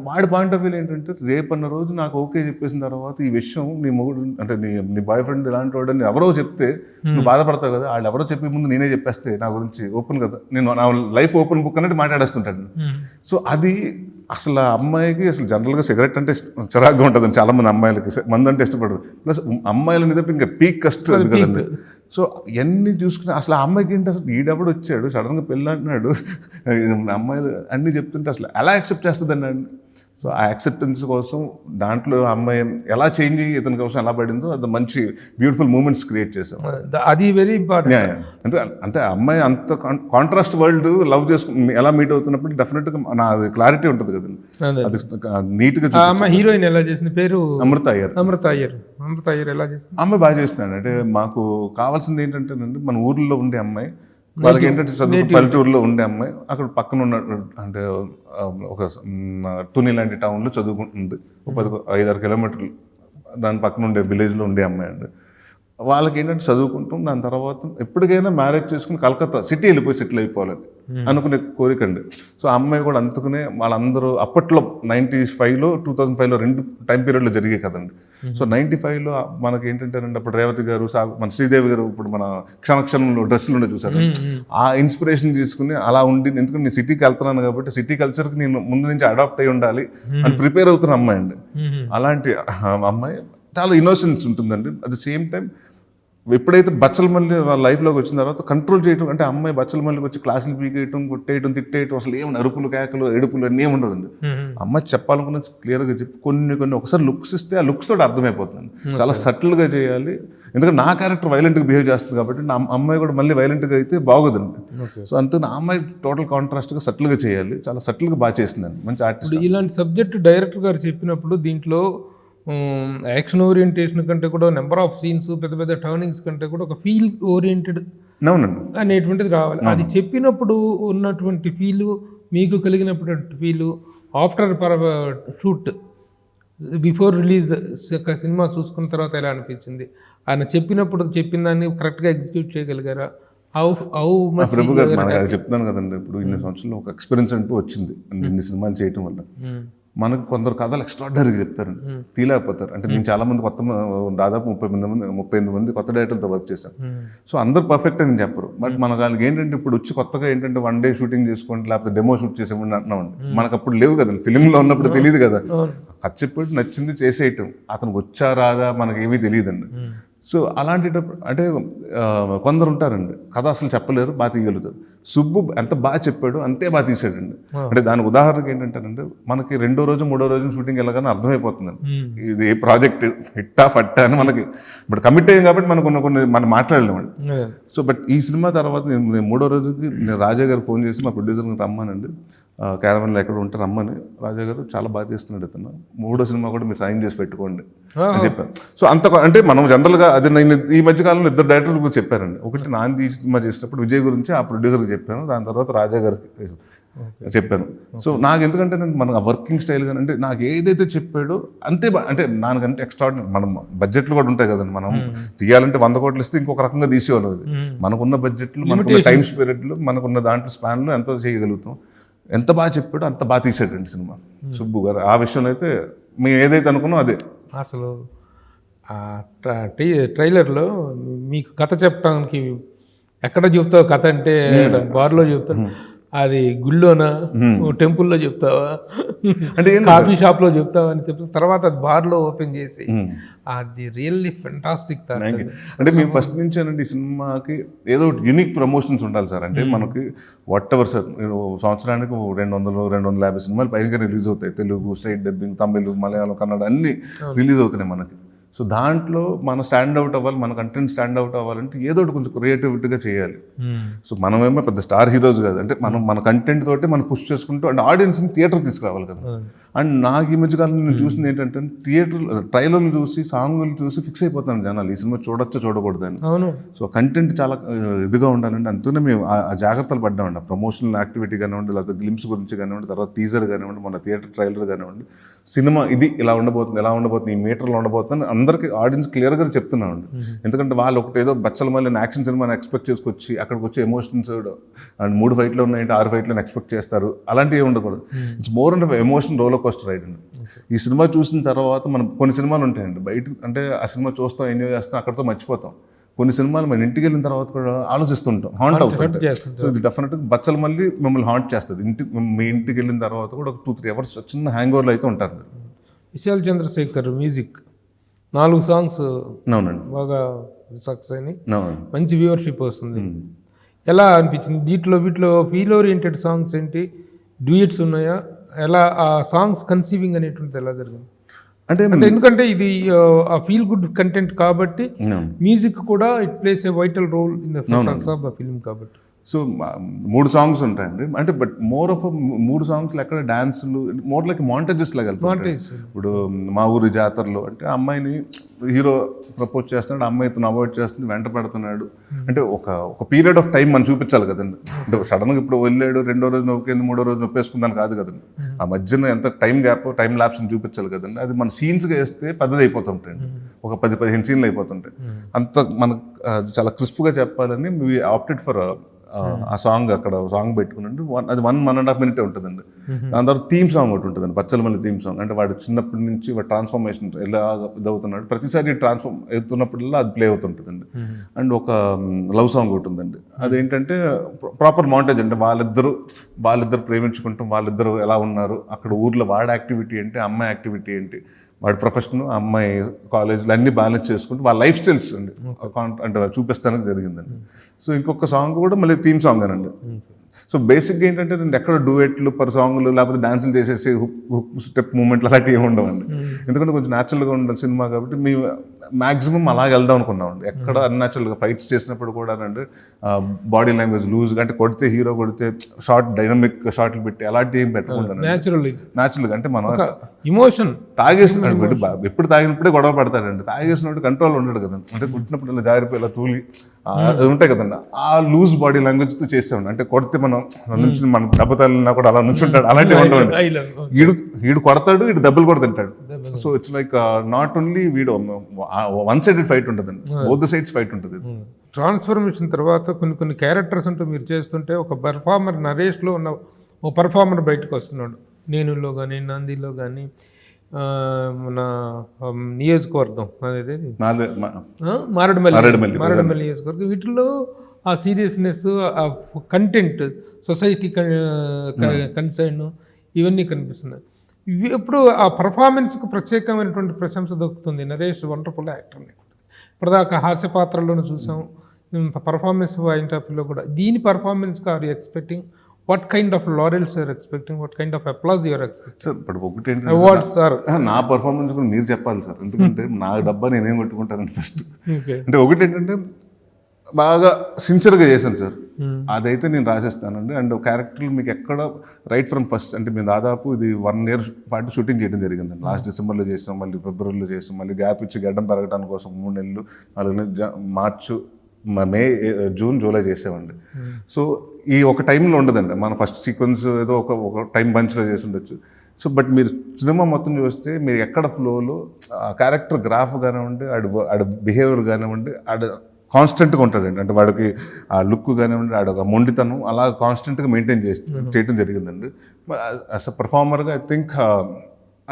వాడి పాయింట్ ఆఫ్ వ్యూ ఏంటంటే రేపన్న రోజు నాకు ఓకే చెప్పేసిన తర్వాత ఈ విషయం నీ మొగుడు అంటే నీ బాయ్ ఫ్రెండ్ ఇలాంటి వాడు అని ఎవరో చెప్తే నువ్వు బాధపడతావు కదా, వాళ్ళు ఎవరో చెప్పే ముందు నేనే చెప్పేస్తే నా గురించి ఓపెన్ కదా, నేను నా లైఫ్ ఓపెన్ బుక్ అన్నట్టు మాట్లాడేస్తుంటాను. సో అది అసలు ఆ అమ్మాయికి అసలు జనరల్గా సిగరెట్ అంటే చిరాగ్గా ఉంటుంది చాలా మంది అమ్మాయిలకి, మందు అంటే ఇష్టపడరు. ప్లస్ అమ్మాయిలు అనేది ఇంకా పీక్ కస్ట్ అది కదండి. సో ఇవన్నీ చూసుకుని అసలు ఆ అమ్మాయికి ఏంటి, అసలు ఈడెవడు వచ్చాడు సడన్గా పెళ్ళి అంటున్నాడు, అమ్మాయిలు అన్నీ చెప్తుంటే అసలు ఎలా యాక్సెప్ట్ చేస్తుందండి. సో ఆ యాక్సెప్టెన్స్ కోసం దాంట్లో అమ్మాయి ఎలా చేంజ్ అయ్యి ఇతని కోసం ఎలా పడిందో అది మంచి బ్యూటిఫుల్ మూమెంట్స్ క్రియేట్ చేసాం. అది వెరీ ఇంపార్టెంట్. అంటే అమ్మాయి అంత కాంట్రాస్ట్ వరల్డ్ లవ్ చేసుకుని ఎలా మీట్ అవుతున్నప్పుడు డెఫినెట్గా అది క్లారిటీ ఉంటుంది కదండి. అది నీట్గా హీరోయిన్ ఎలా చేసింది, పేరు అమృత అయ్యర్ ఎలా చేసింది. అమ్మాయి బాగా చేస్తున్నాడు. అంటే మాకు కావాల్సింది ఏంటంటేనండి, మన ఊర్లో ఉండే అమ్మాయి, వాళ్ళకి ఏంటంటే చదువు పల్లెటూరులో ఉండే అమ్మాయి, అక్కడ పక్కన ఉన్న అంటే ఒక తుని లాంటి టౌన్లో చదువుకుంటుంది, 5-6 కిలోమీటర్లు దాని పక్కన ఉండే విలేజ్లో ఉండే అమ్మాయి అండి. వాళ్ళకి ఏంటంటే చదువుకుంటాం, దాని తర్వాత ఎప్పటికైనా మ్యారేజ్ చేసుకుని కలకత్తా సిటీ వెళ్ళిపోయి సెటిల్ అయిపోవాలని అనుకునే కోరిక అండి. సో ఆ అమ్మాయి కూడా అందుకునే వాళ్ళందరూ అప్పట్లో 95లో 2005లో 2 టైం పీరియడ్లో జరిగాయి కదండి. సో 95లో మనకి ఏంటంటే అప్పుడు రేవతి గారు, మన శ్రీదేవి గారు, ఇప్పుడు మన క్షణక్షణంలో డ్రెస్సులు ఉండే చూసారు, ఆ ఇన్స్పిరేషన్ తీసుకుని అలా ఉండి, ఎందుకంటే నేను సిటీకి వెళ్తున్నాను కాబట్టి సిటీ కల్చర్కి నేను ముందు నుంచి అడాప్ట్ అయి ఉండాలి అని ప్రిపేర్ అవుతున్న అమ్మాయి అండి. అలాంటి అమ్మాయి చాలా ఇన్నోసెన్స్ ఉంటుందండి. అట్ ద సేమ్ టైం ఎప్పుడైతే బచ్చల మళ్ళీ వాళ్ళ లైఫ్లోకి వచ్చిన తర్వాత కంట్రోల్ చేయటం, అంటే అమ్మాయి బచ్చల మళ్ళీకి వచ్చి క్లాసులు పీకేయటం, కొట్టేయటం, తిట్టేయటం, అసలు ఏమి అరుపులు, కేకలు, ఏడుపులు అన్నీ ఉండదండి. అమ్మాయి చెప్పాలనుకున్నది క్లియర్గా చెప్పి కొన్ని ఒకసారి లుక్స్ ఇస్తే ఆ లుక్స్ తోటి అర్థమైపోతుంది. చాలా సటిల్గా చేయాలి, ఎందుకంటే నా క్యారెక్టర్ వైలెంట్గా బిహేవ్ చేస్తుంది కాబట్టి నా అమ్మాయి కూడా మళ్ళీ వైలెంట్గా అయితే బాగోదండి. సో అంతే నా అమ్మాయి టోటల్ కాంట్రాస్ట్గా సటిల్గా చేయాలి, చాలా సటిల్గా బాగా చేసిందండి, మంచి ఆర్టిస్ట్. ఇలాంటి సబ్జెక్ట్ డైరెక్టర్ గారు చెప్పినప్పుడు దీంట్లో యాక్షన్ ఓరియంటేషన్ కంటే కూడా నెంబర్ ఆఫ్ సీన్స్, పెద్ద పెద్ద టర్నింగ్స్ కంటే కూడా ఒక ఫీల్ ఓరియంటెడ్ అనేటువంటిది రావాలి. అది చెప్పినప్పుడు ఉన్నటువంటి ఫీలు, మీకు కలిగినప్పుడు feel after shoot, before release cinema చూసుకున్న తర్వాత ఎలా అనిపించింది? ఆయన చెప్పినప్పుడు చెప్పిన దాన్ని కరెక్ట్గా ఎగ్జిక్యూట్ చేయగలిగారా? ప్రభు గారు మనకి అది చెప్తాను కదండి, ఇప్పుడు ఇన్ని సంవత్సరాలు ఒక ఎక్స్పీరియన్స్ అంటూ వచ్చింది ఇన్ని సినిమాలు చేయటం వల్ల. మనకు కొందరు కథలు ఎక్స్ట్రాడినరీగా చెప్తారండి, తీలేకపోతారు. అంటే నేను చాలా మంది దాదాపు 38 మంది కొత్త డైరెక్టర్లతో వర్క్ చేశాను. సో అందరు పర్ఫెక్ట్ అని చెప్పరు. బట్ మన వాళ్ళకి ఏంటంటే ఇప్పుడు వచ్చి కొత్తగా ఏంటంటే 1 డే షూటింగ్ చేసుకోండి, లేకపోతే డెమో షూట్ చేసేవాడిని అంటున్నామండి. మనకు అప్పుడు లేవు కదండి, ఫిలింలో ఉన్నప్పుడు తెలియదు కదా, కథ చెప్పి నచ్చింది చేసేయటం, అతనికి వచ్చా రాదా మనకేమీ తెలియదండి. సో అలాంటిటప్పుడు అంటే కొందరు ఉంటారండి కథ అసలు చెప్పలేరు, బాగా తీయగలుగుతారు. సుబ్బు ఎంత బాగా చెప్పాడు అంతే బాగా తీసాడండి. అంటే దానికి ఉదాహరణకి ఏంటంటే మనకి 2వ రోజు 3వ రోజు షూటింగ్ వెళ్ళగానే అర్థమైపోతుందండి ఇది ఏ ప్రాజెక్ట్ హిట్టా ఫట్టా అని. మనకి ఇప్పుడు కమిట్ అయ్యాం కాబట్టి మనకు కొన్ని మనం మాట్లాడలేమండి. సో బట్ ఈ సినిమా తర్వాత నేను 3వ రోజుకి నేను రాజా గారు ఫోన్ చేసి మా ప్రొడ్యూసర్కి రమ్మానండి, క్యారవన్లో ఎక్కడ ఉంటే రమ్మని. రాజా గారు చాలా బాగా చేస్తున్నాడు ఇతను, 3వ సినిమా కూడా మీరు సైన్ చేసి పెట్టుకోండి అని చెప్పాను. సో అంత అంటే మనం జనరల్గా అది నేను ఈ మధ్యకాలంలో 2 డైరెక్టర్లు కూడా చెప్పారండి. ఒకటి నాని సినిమా చేసినప్పుడు విజయ్ గురించి ఆ ప్రొడ్యూసర్కి చెప్పాను, దాని తర్వాత రాజా గారికి చెప్పాను. సో నాకు ఎందుకంటే మన వర్కింగ్ స్టైల్ కానీ అంటే నాకు ఏదైతే చెప్పాడో అంతే అంటే నాకంటే ఎక్స్ట్రాడినరీ. మనం బడ్జెట్లు కూడా ఉంటాయి కదండి, మనం తీయాలంటే 100 కోట్లు ఇస్తే ఇంకొక రకంగా తీసేవాళ్ళు. అది మనకున్న బడ్జెట్లు, మనకున్న టైం పీరియడ్లు, మనకున్న దాంట్లో స్పాన్లో ఎంత చేయగలుగుతాం. ఎంత బాగా చెప్పాడో అంత బాగా తీసాడండి సినిమా సుబ్బు గారు. ఆ విషయంలో అయితే మేము ఏదైతే అనుకున్నాం అదే. అసలు ట్రైలర్లో మీకు కథ చెప్పడానికి ఎక్కడ చెప్తావు కథ అంటే బార్లో చెప్తాను, అది గుళ్ళోనా టెంపుల్లో చెప్తావా అంటే ఏం కాఫీ షాప్లో చెప్తావా అని చెప్తా తర్వాత అది బార్లో ఓపెన్ చేసి అది రియల్లీ ఫెంటాస్టిక్ అంటే మేము ఫస్ట్ నుంచి అనండి ఈ సినిమాకి ఏదో ఒకటి యూనిక్ ప్రమోషన్స్ ఉండాలి సార్. అంటే మనకి వాట్ ఎవర్ సార్ సంవత్సరానికి 200-250 సినిమాలు పైగా రిలీజ్ అవుతాయి. తెలుగు, స్ట్రైట్ డబ్బింగ్, తమిళ్, మలయాళం, కన్నడ అన్నీ రిలీజ్ అవుతున్నాయి మనకి. సో దాంట్లో మన స్టాండ్ అవుట్ అవ్వాలి, మన కంటెంట్ స్టాండ్ అవుట్ అవ్వాలంటే ఏదో ఒకటి కొంచెం క్రియేటివిటీగా చేయాలి. సో మనమేమో పెద్ద స్టార్ హీరోస్ కాదు, అంటే మనం మన కంటెంట్ తోటి మనం పుష్ చేసుకుంటూ అంటే ఆడియన్స్ని థియేటర్ తీసుకురావాలి కదా. అండ్ నాకు ఈ మధ్య కాలంలో నేను చూసింది ఏంటంటే థియేటర్ ట్రైలర్లు చూసి సాంగులు చూసి ఫిక్స్ అయిపోతాను జనాలు ఈ సినిమా చూడొచ్చో చూడకూడదని. సో కంటెంట్ చాలా ఇదిగా ఉండాలండి. అందుకనే మేము ఆ జాగ్రత్తలు పడ్డామండి. ఆ ప్రమోషనల్ యాక్టివిటీ కానివ్వండి, లేకపోతే గ్లిమ్స్ గురించి కానివ్వండి, తర్వాత టీజర్ కానివ్వండి, మన థియేటర్ ట్రైలర్ కానివ్వండి, సినిమా ఇది ఇలా ఉండబోతుంది ఈ మీటర్లో ఉండబోతుంది అందరికీ ఆడియన్స్ క్లియర్గా చెప్తున్నామండి. ఎందుకంటే వాళ్ళు ఒకటి ఏదో బచ్చల మళ్ళీ యాక్షన్ సినిమాని ఎక్స్పెక్ట్ చేసుకొచ్చి అక్కడికి వచ్చే ఎమోషన్స్ అండ్ 3 ఫైట్లు ఉన్నాయంటే 6 ఫైట్లను ఎక్స్పెక్ట్ చేస్తారు, అలాంటివి ఉండకూడదు. It's more and emotion roller coaster ride అండి. ఈ సినిమా చూసిన తర్వాత మనం కొన్ని సినిమాలు ఉంటాయండి బయట, అంటే ఆ సినిమా చూస్తాం, ఎంజాయ్ చేస్తాం, అక్కడితో మర్చిపోతాం. కొన్ని సినిమాలు మన ఇంటికి వెళ్ళిన తర్వాత కూడా ఆలోచిస్తుంటాం, హాంట్ అవుతుంటాం. సో ఇది డెఫినెట్గా బచ్చలు మళ్ళీ మిమ్మల్ని హాంట్ చేస్తుంది. మీ ఇంటికి వెళ్ళిన తర్వాత కూడా ఒక 2-3 అవర్స్ చిన్న హ్యాంగ్ ఓవర్లు అయితే ఉంటారు. విశాల్ చంద్రశేఖర్ మ్యూజిక్ 4 సాంగ్స్ అవునండి బాగా సక్సెస్ అయినాయి, మంచి వ్యూవర్షిప్ వస్తుంది. ఎలా అనిపించింది? వీటిలో ఫీల్ ఓరియంటెడ్ సాంగ్స్ ఏంటి, డ్యూయట్స్ ఉన్నాయా, ఎలా ఆ సాంగ్స్ కన్సీవింగ్ అనేటువంటిది ఎలా జరిగింది? అంటే ఎందుకంటే ఇది ఆ ఫీల్ గుడ్ కంటెంట్ కాబట్టి మ్యూజిక్ కూడా it plays a vital role in the success of the film కాబట్టి. సో 3 సాంగ్స్ ఉంటాయండి. అంటే బట్ మోర్ ఆఫ్ 3 సాంగ్స్లో ఎక్కడ డాన్సులు మోర్ లైక్ మాంటేజెస్ లాగా వెళ్తాయి. ఇప్పుడు మా ఊరి జాతరలో అంటే అమ్మాయిని హీరో ప్రపోజ్ చేస్తున్నాడు, అమ్మాయి తను అవాయిడ్ చేస్తుంది, వెంట పెడుతున్నాడు. అంటే ఒక పీరియడ్ ఆఫ్ టైం మనం చూపించాలి కదండి. అంటే సడన్గా ఇప్పుడు వెళ్ళాడు, 2వ రోజు నొక్కేంది, 3వ రోజు నొప్పేసుకుందాని కాదు కదండి. ఆ మధ్యన ఎంత టైం ల్యాప్స్ని చూపించాలి కదండి. అది మన సీన్స్గా వేస్తే పెద్దది అయిపోతుంటాయండి, ఒక 10-15 సీన్లు అయిపోతుంటాయి. అంత మనకు చాలా క్రిస్ప్గా చెప్పాలని వీ ఆప్టెడ్ ఫర్ ఆ సాంగ్. అక్కడ సాంగ్ పెట్టుకున్నాండి, అది 1.5 minute ఉంటుందండి. దాని తర్వాత థీమ్ సాంగ్ ఒకటి ఉంటుందండి, పచ్చలమల్లి థీమ్ సాంగ్. అంటే వాడు చిన్నప్పటి నుంచి వాడు ట్రాన్స్ఫర్మేషన్ ఎలా ఇదవుతున్నాడు, ప్రతిసారి ట్రాన్స్ఫార్మ్ అవుతున్నప్పుడల్లా అది ప్లే అవుతుంటుందండి. అండ్ ఒక లవ్ సాంగ్ ఒకటి ఉందండి, అదేంటంటే ప్రాపర్ మాంటేజ్ అంటే వాళ్ళిద్దరు ప్రేమించుకుంటాం, వాళ్ళిద్దరు ఎలా ఉన్నారు, అక్కడ ఊర్లో వాడి యాక్టివిటీ ఏంటి, అమ్మాయి యాక్టివిటీ ఏంటి, వాడి ప్రొఫెషన్, అమ్మాయి కాలేజ్లో అన్ని బ్యాలెన్స్ చేసుకుంటూ వాళ్ళ లైఫ్ స్టైల్స్ అండి అంటే చూపిస్తానికి జరిగిందండి. సో ఇంకొక సాంగ్ కూడా మళ్ళీ థీమ్ సాంగ్ అనండి. సో బేసిక్గా ఏంటంటే నేను ఎక్కడ డూయెట్లు పర్ సాంగ్లు లేకపోతే డాన్సులు చేసేసి హుక్ స్టెప్ మూమెంట్లు అలాంటివి ఏమి ఉండవండి. ఎందుకంటే కొంచెం న్యాచురల్గా ఉండాలి సినిమా కాబట్టి మేము మ్యాక్సిమం అలాగే వెళ్దాం అనుకున్నామండి. ఎక్కడ అన్యాచురల్గా ఫైట్స్ చేసినప్పుడు కూడా అండి బాడీ లాంగ్వేజ్ లూజ్గా, అంటే కొడితే హీరో కొడితే డైనమిక్ షాట్లు పెట్టి అలాంటివి ఏం పెట్టకుండా న్యాచురల్గా అంటే మనం ఇమోషన్ తాగేసినాడు ఎప్పుడు తాగినప్పుడే గొడవ పడతాడండి. తాగేసినప్పుడు కంట్రోల్ ఉండడు కదండి. అంటే కుట్టినప్పుడు ఇలా జారిపోయి ఇలా తూలి అది ఉంటాయి కదండి, ఆ లూజ్ బాడీ లాంగ్వేజ్తో చేసామండి. అంటే కొడితే మనం నుంచి మన దెబ్బ తల్లినా కూడా అలా నుంచి ఉంటాడు, అలాంటివి ఉండవండి. వీడు కొడతాడు, వీడు దెబ్బలు కూడా తింటాడు. So it's like not only వీడు వన్ సైడెడ్ ఫైట్ ఉంటుందండి, బోత్ సైడ్స్ ఫైట్ ఉంటుంది. ట్రాన్స్ఫర్మేషన్ తర్వాత కొన్ని క్యారెక్టర్స్ అంటూ మీరు చేస్తుంటే ఒక పర్ఫార్మర్ నరేష్లో ఉన్న ఓ పర్ఫార్మర్ బయటకు వస్తున్నాడు. నేనులో కానీ నందిలో కానీ మన నియోజకవర్గం అదే మారేడుమల్లి నియోజకవర్గం, వీటిల్లో ఆ సీరియస్నెస్, ఆ కంటెంట్, సొసైటీ కన్సర్న్ ఇవన్నీ కనిపిస్తున్నాయి. ఇవి ఎప్పుడు ఆ పర్ఫార్మెన్స్కి ప్రత్యేకమైనటువంటి ప్రశంస దొరుకుతుంది. Naresh wonderful actor. ఇప్పటిదాకా హాస్య పాత్రలను చూసాం, పర్ఫార్మెన్స్ పాయింట్ ఆఫ్ వ్యూలో కూడా దీని పర్ఫార్మెన్స్కి are you expecting? What kind of laurels you are expecting? What kind of applause you are expecting? Sir ఇప్పుడు ఒకటి అవార్డ్స్ సార్ నా పర్ఫార్మెన్స్ కూడా మీరు చెప్పాలి సార్, ఎందుకంటే నా డబ్బా నేనేం కొట్టుకుంటానండి ఫస్ట్. అంటే ఒకటి ఏంటంటే బాగా సిన్సియర్గా చేశాను సార్, అదైతే నేను రాసేస్తానండి. అండ్ క్యారెక్టర్లు మీకు ఎక్కడ రైట్ ఫ్రమ్ ఫస్ట్ అంటే మేము దాదాపు ఇది 1 year పాటు షూటింగ్ చేయడం జరిగిందండి. లాస్ట్ డిసెంబర్లో చేసాం, మళ్ళీ ఫిబ్రవరిలో చేసాం, మళ్ళీ గ్యాప్ ఇచ్చి గడ్డం పెరగడానికి కోసం 3 నెలలు, 4 నెలలు, మార్చు, మే, జూన్, జూలై చేసామండి. సో ఈ ఒక టైంలో ఉండదండి, మన ఫస్ట్ సీక్వెన్స్ ఏదో ఒక టైం బంచ్లో చేసి ఉండొచ్చు. సో బట్ మీరు సినిమా మొత్తం చూస్తే మీరు ఎక్కడ ఫ్లోలో క్యారెక్టర్ గ్రాఫ్ కానివ్వండి, ఆడ బిహేవియర్ కానివ్వండి, కాన్స్టెంట్గా ఉంటాడండి. అంటే వాడికి ఆ లుక్ కానివ్వండి, ఆడ మొండితనం అలా కాన్స్టెంట్గా మెయింటైన్ చేయడం జరిగిందండి. యాజ్ అ పర్ఫార్మర్గా ఐ థింక్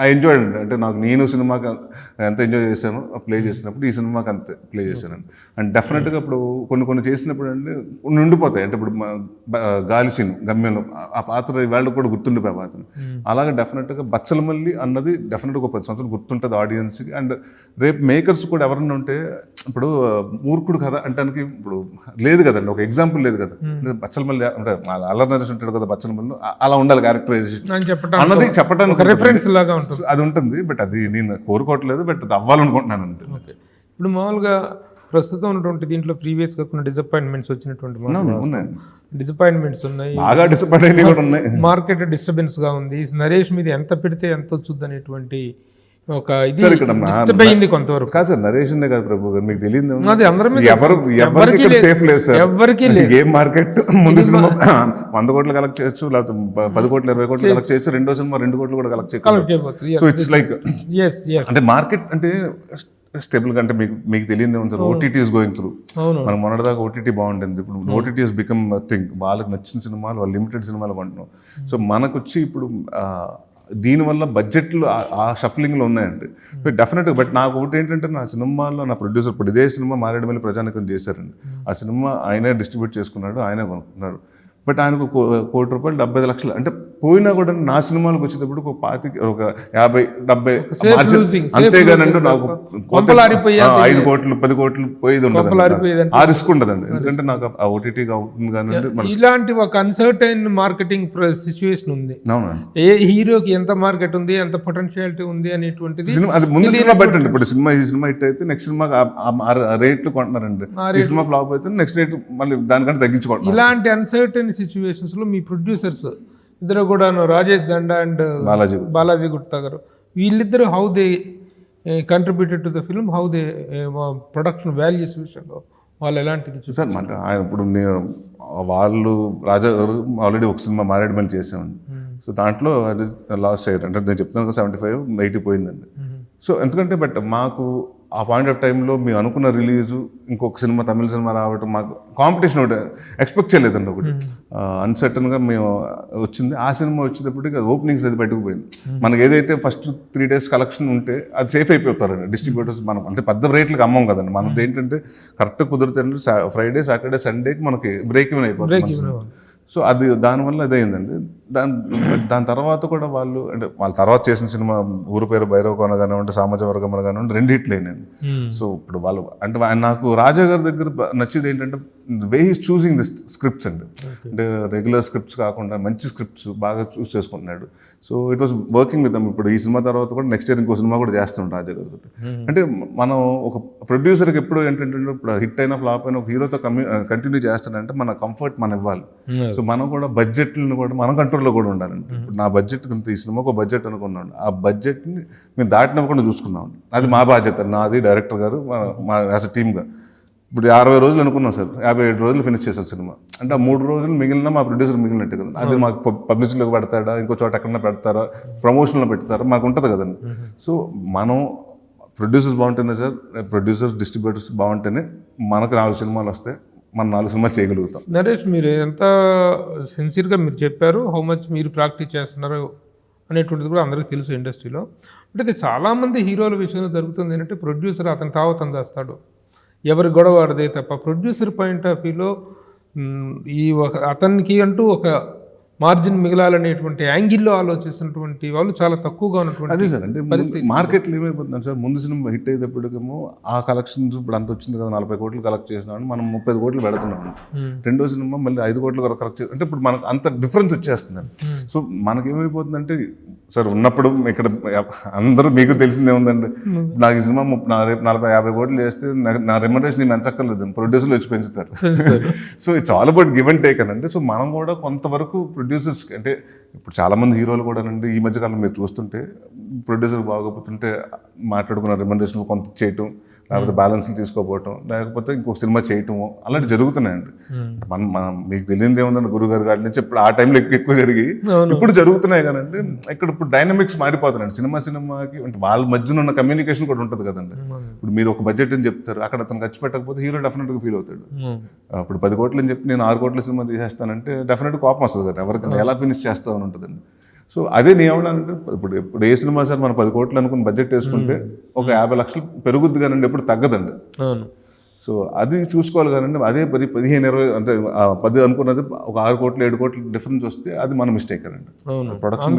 ఐ ఎంజాయ్ అండి. అంటే నాకు నేను సినిమాకి ఎంత ఎంజాయ్ చేశాను ప్లే చేసినప్పుడు, ఈ సినిమాకి అంతే ప్లే చేశానండి. అండ్ డెఫినెట్గా ఇప్పుడు కొన్ని చేసినప్పుడు అంటే ఉండిపోతాయి. అంటే ఇప్పుడు గాలి సీన్ గమ్యంలో ఆ పాత్ర ఇవాళ కూడా గుర్తుండిపోయే పాత్ర. అలాగే డెఫినెట్గా బచ్చలమల్లి అన్నది డెఫినెట్గా ఒక 10 సంవత్సరాలు గుర్తుంటుంది ఆడియన్స్కి. అండ్ రేపు మేకర్స్ కూడా ఎవరన్నా ఉంటే ఇప్పుడు మూర్ఖుడు కథ అంటానికి ఇప్పుడు లేదు కదండి, ఒక ఎగ్జాంపుల్ లేదు కదా. బచ్చలమల్లి అంటే అల్లరి నరేష్ ఉంటాడు కదా బచ్చలమల్లి, అలా ఉండాలి క్యారెక్టరైజేషన్ అన్నది చెప్పడానికి రెఫరెన్స్ లాగా అది ఉంటుంది. బట్ అది నేను కోరుకోవట్లేదు, బట్ అది అవ్వాలనుకుంటున్నాను అంతే. ఓకే. ఇప్పుడు మామూలుగా ప్రస్తుతం ఉన్నటువంటి దీంట్లో ప్రీవియస్గా కొన్ని డిసప్పాయింట్మెంట్స్ వచ్చినటువంటి డిసప్పాయింట్మెంట్స్ ఉన్నాయి, బాగా డిసప్పాయింట్ అయినవి కూడా ఉన్నాయి. మార్కెట్ డిస్టర్బెన్స్గా ఉంది. నరేష్ మీద ఎంత పెడితే ఎంత వచ్చుద్ది అనేటువంటి ఒక ఇది డిస్టర్బ్ అయింది కొంతవరకు. కాదు సార్, నరేష్ కాదు ప్రభు గారు, మీకు తెలియదు అది అందరి మీద ఎవరికి సేఫ్ లేదు సార్. ఎవరికి లేదు. ఏ మార్కెట్ ముందు సినిమా 100 కోట్లు కలెక్ట్ చేయొచ్చు, లేకపోతే 10 కోట్లు 20 కోట్లు కలెక్ట్ చేయొచ్చు, రెండో సినిమా 2 కోట్లు కూడా కలెక్ట్ చేయవచ్చు. సో ఇట్స్ లైక్ అంటే మార్కెట్ అంటే స్టేబుల్ గా, అంటే మీకు తెలియదు ఏమంటారు, ఓటీటీ ఇస్ గోయింగ్ త్రూ. మనం మొన్నటిదాకా ఓటీటీ బాగుంటుంది, ఇప్పుడు ఓటీటీ ఇస్ బికమ్ థింగ్. వాళ్ళకి నచ్చిన సినిమాలు వాళ్ళు లిమిటెడ్ సినిమాలు కొంటున్నాం. సో మనకు వచ్చి ఇప్పుడు దీనివల్ల బడ్జెట్లు ఆ షఫలింగ్లో ఉన్నాయండి డెఫినెట్గా. బట్ నాకు ఒకటి ఏంటంటే, నా సినిమాల్లో నా ప్రొడ్యూసర్ ఇప్పుడు ఇదే సినిమా మారేడుమల్లి ప్రజానికం చేశారండి. ఆ సినిమా ఆయనే డిస్ట్రిబ్యూట్ చేసుకున్నాడు, ఆయనే కొనుక్కున్నాడు. బట్ ఆయనకు ₹1 కోటి 75 లక్షలు అంటే పోయినా కూడా నా సినిమాలకు వచ్చేటప్పుడు ఒక 50-70 అంతేగానంటే నాకు 5 కోట్లు 10 కోట్లు పోయేది ఉండదు, ఆ రిస్క్ ఉండదండి. ఎందుకంటే నాకు ఆ ఓటీటీగా ఉంటుంది. కానీ ఇలాంటి ఒక అన్సర్టైన్ మార్కెటింగ్ సిచ్యువేషన్ ఉంది. ఏ హీరోకి ఎంత మార్కెట్ ఉంది, ఎంత పొటెన్షియాలిటీ ఉంది అనేటువంటిది అది ముందు సినిమా పెట్టండి. ఇప్పుడు ఈ సినిమా హిట్ అయితే నెక్స్ట్ సినిమా రేట్లు కొంటున్నారండి. ఈ సినిమా ఫ్లాప్ అయితే నెక్స్ట్ రేట్ మళ్ళీ దానికంటే తగ్గించుకుంటున్నారు. ఇలాంటి అన్సర్టైన్ సిచ్యువేషన్స్ లో మీ ప్రొడ్యూసర్స్ ఇద్దరు కూడా, రాజేష్ దండ అండ్ బాలాజీ గుప్తా గారు, వీళ్ళిద్దరు how they contributed to the film, how they production values విషయంలో వాళ్ళు ఎలాంటిది సార్? అంటే ఆయన ఇప్పుడు వాళ్ళు రాజా గారు ఆల్రెడీ ఒక సినిమా మారేడుమల్లి చేసామండి. సో దాంట్లో అది లాస్ అయ్యారు. అంటే నేను చెప్తున్నాను 75-80 పోయిందండి. సో ఎందుకంటే బట్ మాకు ఆ పాయింట్ ఆఫ్ టైంలో మేము అనుకున్న రిలీజు, ఇంకొక సినిమా తమిళ సినిమా రావటం, మాకు కాంపిటీషన్ ఒకటి ఎక్స్పెక్ట్ చేయలేదండి. ఒకటి అన్సర్టన్గా మేము వచ్చింది. ఆ సినిమా వచ్చేటప్పటికి అది ఓపెనింగ్స్ అది బయటకు పోయింది. మనకి ఏదైతే ఫస్ట్ 3 days కలెక్షన్ ఉంటే అది సేఫ్ అయిపోతారండి డిస్ట్రిబ్యూటర్స్. మనం అంటే పెద్ద రేట్లకు అమ్మం కదండి. మనది ఏంటంటే కరెక్ట్గా కుదిరితే ఫ్రైడే సాటర్డే సండేకి మనకి బ్రేక్ ఈవెన్ అయిపోతుంది. సో అది దానివల్ల అదయిందండి. దాని తర్వాత కూడా వాళ్ళు అంటే వాళ్ళ తర్వాత చేసిన సినిమా ఊరు పేరు భైరవ కోన కానివ్వండి, సామాజిక వర్గం కానివ్వండి, 2 హిట్లు అయినాయండి. సో ఇప్పుడు వాళ్ళు అంటే నాకు రాజా గారి దగ్గర నచ్చేది ఏంటంటే way is choosing the scripts అండి. అంటే రెగ్యులర్ స్క్రిప్ట్స్ కాకుండా మంచి స్క్రిప్ట్స్ బాగా చూస్ చేసుకుంటున్నాడు. So it was working with them. ఇప్పుడు ఈ సినిమా తర్వాత కూడా నెక్స్ట్ ఇయర్ ఇంకో సినిమా కూడా చేస్తాం రాజా గారితో. అంటే మనం ఒక ప్రొడ్యూసర్కి ఎప్పుడు ఏంటంటే, ఇప్పుడు హిట్ అయినా ఫ్లాప్ అయినా ఒక హీరోతో కంటిన్యూ చేస్తానంటే మన కంఫర్ట్ మనం ఇవ్వాలి. సో మనం కూడా బడ్జెట్లను కూడా మన కంట్రోల్లో కూడా ఉండాలండి. ఇప్పుడు నా బడ్జెట్ ఇంత, ఈ సినిమాకు ఒక బడ్జెట్ అనుకున్నాను, ఆ బడ్జెట్ని మేము దాటినవ్వకుండా చూసుకున్నాం. అది మా బాధ్యత, నాది, డైరెక్టర్ గారు, మా యాజ్ అ టీమ్గా. ఇప్పుడు 60 రోజులు అనుకున్నాం సార్, 57 రోజులు ఫినిష్ చేశారు సినిమా. అంటే ఆ 3 రోజులు మిగిలిన మా ప్రొడ్యూసర్ మిగిలినట్టు కదా. అది మాకు పబ్లిసిటీలోకి పెడతాడా, ఇంకో చోట ఎక్కడన్నా పెడతారా, ప్రమోషన్లో పెడతారా, మాకు ఉంటుంది కదండి. సో మనం ప్రొడ్యూసర్స్ బాగుంటేనే సార్, ప్రొడ్యూసర్స్ డిస్ట్రిబ్యూటర్స్ బాగుంటేనే మనకు 4 సినిమాలు వస్తాయి, మనం 4 సినిమాలు చేయగలుగుతాం. నరేష్, మీరు ఎంత సిన్సియర్గా మీరు చెప్పారు, హౌ మచ్ మీరు ప్రాక్టీస్ చేస్తున్నారు అనేటువంటిది కూడా అందరికీ తెలుసు ఇండస్ట్రీలో. అంటే చాలామంది హీరోల విషయంలో జరుగుతుంది ఏంటంటే, ప్రొడ్యూసర్ అతని తావతం చేస్తాడు, ఎవరి గొడవ ఆడదే తప్ప. ప్రొడ్యూసర్ పాయింట్ ఆఫ్ వ్యూలో ఈ అతనికి అంటూ ఒక మార్జిన్ మిగలాలనేటువంటి యాంగిల్లో ఆలోచిస్తున్నటువంటి వాళ్ళు చాలా తక్కువగా ఉన్నటువంటి. అదే సార్, అంటే మార్కెట్లో ఏమైపోతున్నాం సార్, ముందు సినిమా హిట్ అయ్యేటప్పటికేమో ఆ కలెక్షన్స్ ఇప్పుడు అంత వచ్చింది కదా, 40 కోట్లు కలెక్ట్ చేసినామని మనం 30 కోట్లు పెడుతున్నాం. రెండో సినిమా మళ్ళీ 5 కోట్లు కలెక్ట్ చేసి, అంటే ఇప్పుడు మనకు అంత డిఫరెన్స్ వచ్చేస్తుంది. సో మనకేమైపోతుందంటే సార్, ఉన్నప్పుడు ఇక్కడ అందరూ మీకు తెలిసిందే ఉందండి, నాకు ఈ సినిమా రేపు 40-50 కోట్లు చేస్తే నా రెమ్యునరేషన్ నేను పెంచక్కర్లేదు, ప్రొడ్యూసర్లు వచ్చి పెంచుతారు. So it's all about give and take అనండి. సో మనం కూడా కొంతవరకు ప్రొడ్యూసర్స్కి, అంటే ఇప్పుడు చాలామంది హీరోలు కూడా అండి ఈ మధ్యకాలం మీరు చూస్తుంటే ప్రొడ్యూసర్ బాగోపోతుంటే మాట్లాడుకున్న రెమ్యునరేషన్ కొంత చేయటం, లేకపోతే బ్యాలెన్స్లు తీసుకోపోవటం, లేకపోతే ఇంకొక సినిమా చేయటము, అలాంటి జరుగుతున్నాయండి. మనం మీకు తెలియదు ఏముందండి, గురుగారు గారి నుంచి ఇప్పుడు ఆ టైంలో ఎక్కువ జరిగి ఇప్పుడు జరుగుతున్నాయి కదండి. ఇక్కడ ఇప్పుడు డైనమిక్స్ మారిపోతున్నాయండి సినిమాకి. అంటే వాళ్ళ మధ్యన ఉన్న కమ్యూనికేషన్ కూడా ఉంటుంది కదండి. ఇప్పుడు మీరు ఒక బడ్జెట్ అని చెప్తారు, అక్కడ అతను ఖర్చు పెట్టకపోతే హీరో డెఫినెట్గా ఫీల్ అవుతాడు. ఇప్పుడు 10 కోట్లు అని చెప్పి నేను 6 కోట్ల సినిమా తీసేస్తానంటే డెఫినెట్గా కోపం వస్తుంది కదా ఎవరికైనా, ఎలా ఫినిష్ చేస్తామని ఉంటుందండి. సో అదే నేను ఏమన్నానంటే ఇప్పుడు ఏ సినిమా సార్ మనం 10 కోట్లు అనుకుని బడ్జెట్ వేసుకుంటే ఒక 50 లక్షలు పెరుగుద్ది కానండి, ఎప్పుడు తగ్గదండి. అవును. సో అది చూసుకోవాలి కానండి, అదే 15-20 అంటే 10 అనుకున్నది ఒక 6 కోట్లు 7 కోట్లు డిఫరెన్స్ వస్తే అది మన మిస్టేక్ అండి. ప్రొడక్షన్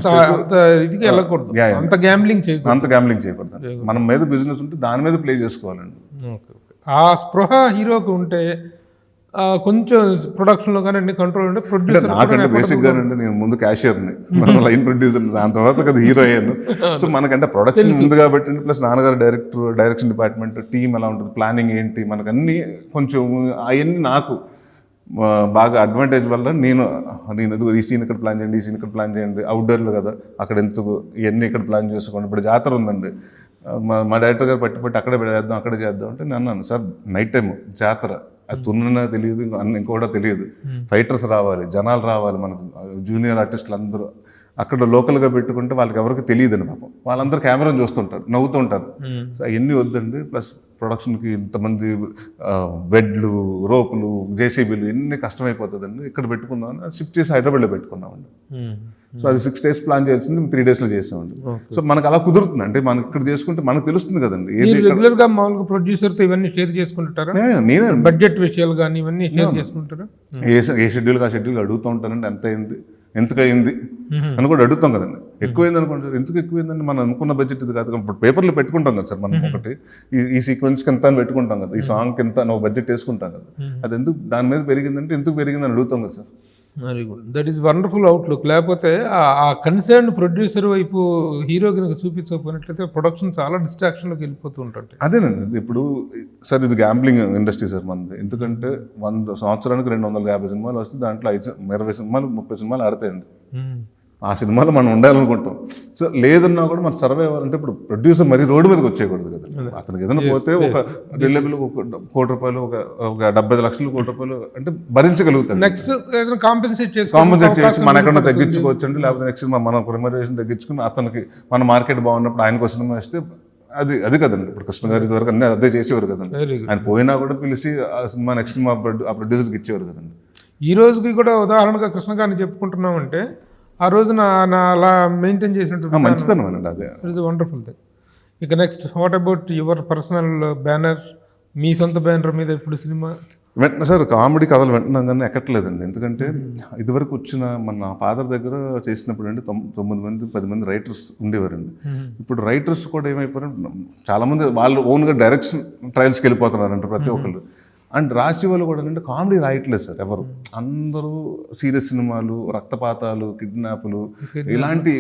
ఇదికి వెళ్ళకూడదు, అంత గ్యాంబ్లింగ్ చేయకూడదు. మన మీద బిజినెస్ ఉంటే దాని మీద ప్లే చేసుకోవాలండి. ఆ స్పృహ హీరోకి ఉంటే కొంచెం ప్రొడక్షన్లో కానీ అన్ని కంట్రోల్ ఉంటే ప్రొడ్యూసర్. నాకంటే బేసిక్గా అండి నేను ముందు క్యాషియర్ని, లైన్ ప్రొడ్యూసర్, దాని తర్వాత కదా హీరో అయ్యాను. సో మనకంటే ప్రొడక్షన్ ఉంది కాబట్టి, ప్లస్ నాన్నగారు డైరెక్షన్ డిపార్ట్మెంట్ టీం ఎలా ఉంటుంది, ప్లానింగ్ ఏంటి, మనకు అన్నీ కొంచెం అవన్నీ నాకు బాగా అడ్వాంటేజ్ వల్ల నేను ఈ సీన్ ఇక్కడ ప్లాన్ చేయండి, ఈ సీన్ ఇక్కడ ప్లాన్ చేయండి, అవుట్డోర్లు కదా అక్కడ ఎందుకు ఇవన్నీ ఇక్కడ ప్లాన్ చేసుకోండి. ఇప్పుడు జాతర ఉందండి, మా డైరెక్టర్ గారు పట్టి అక్కడే చేద్దాం అంటే నేను అన్నాను, సార్ నైట్ టైం జాతర, అది తున్నా తెలియదు, ఇంకోటో తెలియదు, ఫైటర్స్ రావాలి, జనాలు రావాలి, మనకు జూనియర్ ఆర్టిస్టులు అందరూ అక్కడ లోకల్గా పెట్టుకుంటే వాళ్ళకి ఎవరికి తెలియదండి పాపం, వాళ్ళందరూ కెమెరాని చూస్తుంటారు, నవ్వుతుంటారు. సో అవన్నీ వద్దండి. ప్లస్ ప్రొడక్షన్కి ఇంతమంది బెడ్లు, రోపులు, జేసీబీలు ఎన్ని కష్టమైపోతుందండి, ఇక్కడ పెట్టుకుందామని షిఫ్ట్ చేసి హైదరాబాద్లో పెట్టుకున్నామండి. సో అది 6 days ప్లాన్ చేయాల్సింది 3 daysలో చేసామండి. సో మనకు అలా కుదురుతుంది, అంటే మనకి ఇక్కడ చేసుకుంటే మనకు తెలుస్తుంది కదండి. రెగ్యులర్గా మామూలుగా ప్రొడ్యూసర్తో ఇవన్నీ షేర్ చేసుకుంటారా? నేనే బడ్జెట్ విషయాలు కానీ ఇవన్నీ షేర్ చేసుకుంటారా? ఏ షెడ్యూల్కి ఆ షెడ్యూల్ అడుగుతూ ఉంటానండి, ఎంత అయింది, ఎంతకయింది అని కూడా అడుగుతాం కదండి. ఎక్కువైంది అనుకుంటారు, ఎందుకు ఎక్కువైందని మనం అనుకున్న బడ్జెట్ ఇది కాదు. ఇప్పుడు పేపర్లో పెట్టుకుంటాం కదా సార్ మనం, ఒకటి ఈ సీక్వెన్స్కి ఎంత అని పెట్టుకుంటాం కదా, ఈ సాంగ్కి ఎంత నువ్వు బడ్జెట్ వేసుకుంటాం కదా, అది ఎందుకు దాని మీద పెరిగిందంటే ఎందుకు పెరిగిందని అడుగుతాం కదా sir. Very good, that is wonderful outlook. లేకపోతే ఆ కన్సర్న్ ప్రొడ్యూసర్ వైపు హీరో కనుక చూపించకపోయినట్లయితే ప్రొడక్షన్ చాలా డిస్ట్రాక్షన్లోకి వెళ్ళిపోతూ ఉంటుంది. అదేనండి, ఇప్పుడు సార్ ఇది గ్యాంబ్లింగ్ ఇండస్ట్రీ సార్ మనది. ఎందుకంటే 100 సంవత్సరానికి 250 సినిమాలు వస్తే దాంట్లో 20 సినిమాలు 30 సినిమాలు ఆడతాయండి. ఆ సినిమాలో మనం ఉండాలనుకుంటాం. సో లేదన్నా కూడా మన సర్వే అవ్వాలంటే ఇప్పుడు ప్రొడ్యూసర్ మరీ రోడ్డు మీదకి వచ్చేయకూడదు కదా. అతనికి ఏదైనా పోతే ఒక రిలయబుల్ ₹1 కోటి, ఒక 75 లక్షలు, ₹1 కోటి అంటే భరించగలుగుతాడు. నెక్స్ట్ కాంపెన్సేట్ చేయొచ్చు, మన ఎక్కడ తగ్గించుకోవచ్చు అండి. లేకపోతే నెక్స్ట్ మనం రెమ్యునరేషన్ తగ్గించుకుని అతనికి మన మార్కెట్ బాగున్నప్పుడు ఆయనకు సినిమా వస్తే అది కదండి. ఇప్పుడు కృష్ణ గారి వరకు అన్నీ అదే చేసేవారు కదండి. ఆయన పోయినా కూడా పిలిచి ఆ సినిమా నెక్స్ట్ సినిమా ఆ ప్రొడ్యూసర్కి ఇచ్చేవారు కదండి. ఈ రోజుకి కూడా ఉదాహరణగా కృష్ణ గారిని చెప్పుకుంటున్నామంటే ఆ రోజు నా అలా మెయింటైన్ చేసినట్టు మంచిదనం అండి. అదే ఇట్స్ వండర్ఫుల్ థింగ్. ఇక next what about your personal banner, మీ సొంత బ్యానర్ మీద ఇప్పుడు సినిమా? వెంటనే సార్ కామెడీ కథలు వింటున్నాం కానీ ఎక్కట్లేదండి. ఎందుకంటే ఇదివరకు వచ్చిన మన ఫాదర్ దగ్గర చేసినప్పుడు అండి 9 మంది 10 మంది రైటర్స్ ఉండేవారండి. ఇప్పుడు రైటర్స్ కూడా ఏమైపోయారు, చాలామంది వాళ్ళు ఓన్గా డైరెక్షన్ ట్రయల్స్కి వెళ్ళిపోతున్నారంట ప్రతి ఒక్కళ్ళు. అండ్ రాసి వాళ్ళు కూడా అంటే కామెడీ రాయట్లేదు సార్ ఎవరు, అందరూ సీరియస్ సినిమాలు, రక్తపాతాలు, కిడ్నాపులు, ఇలాంటి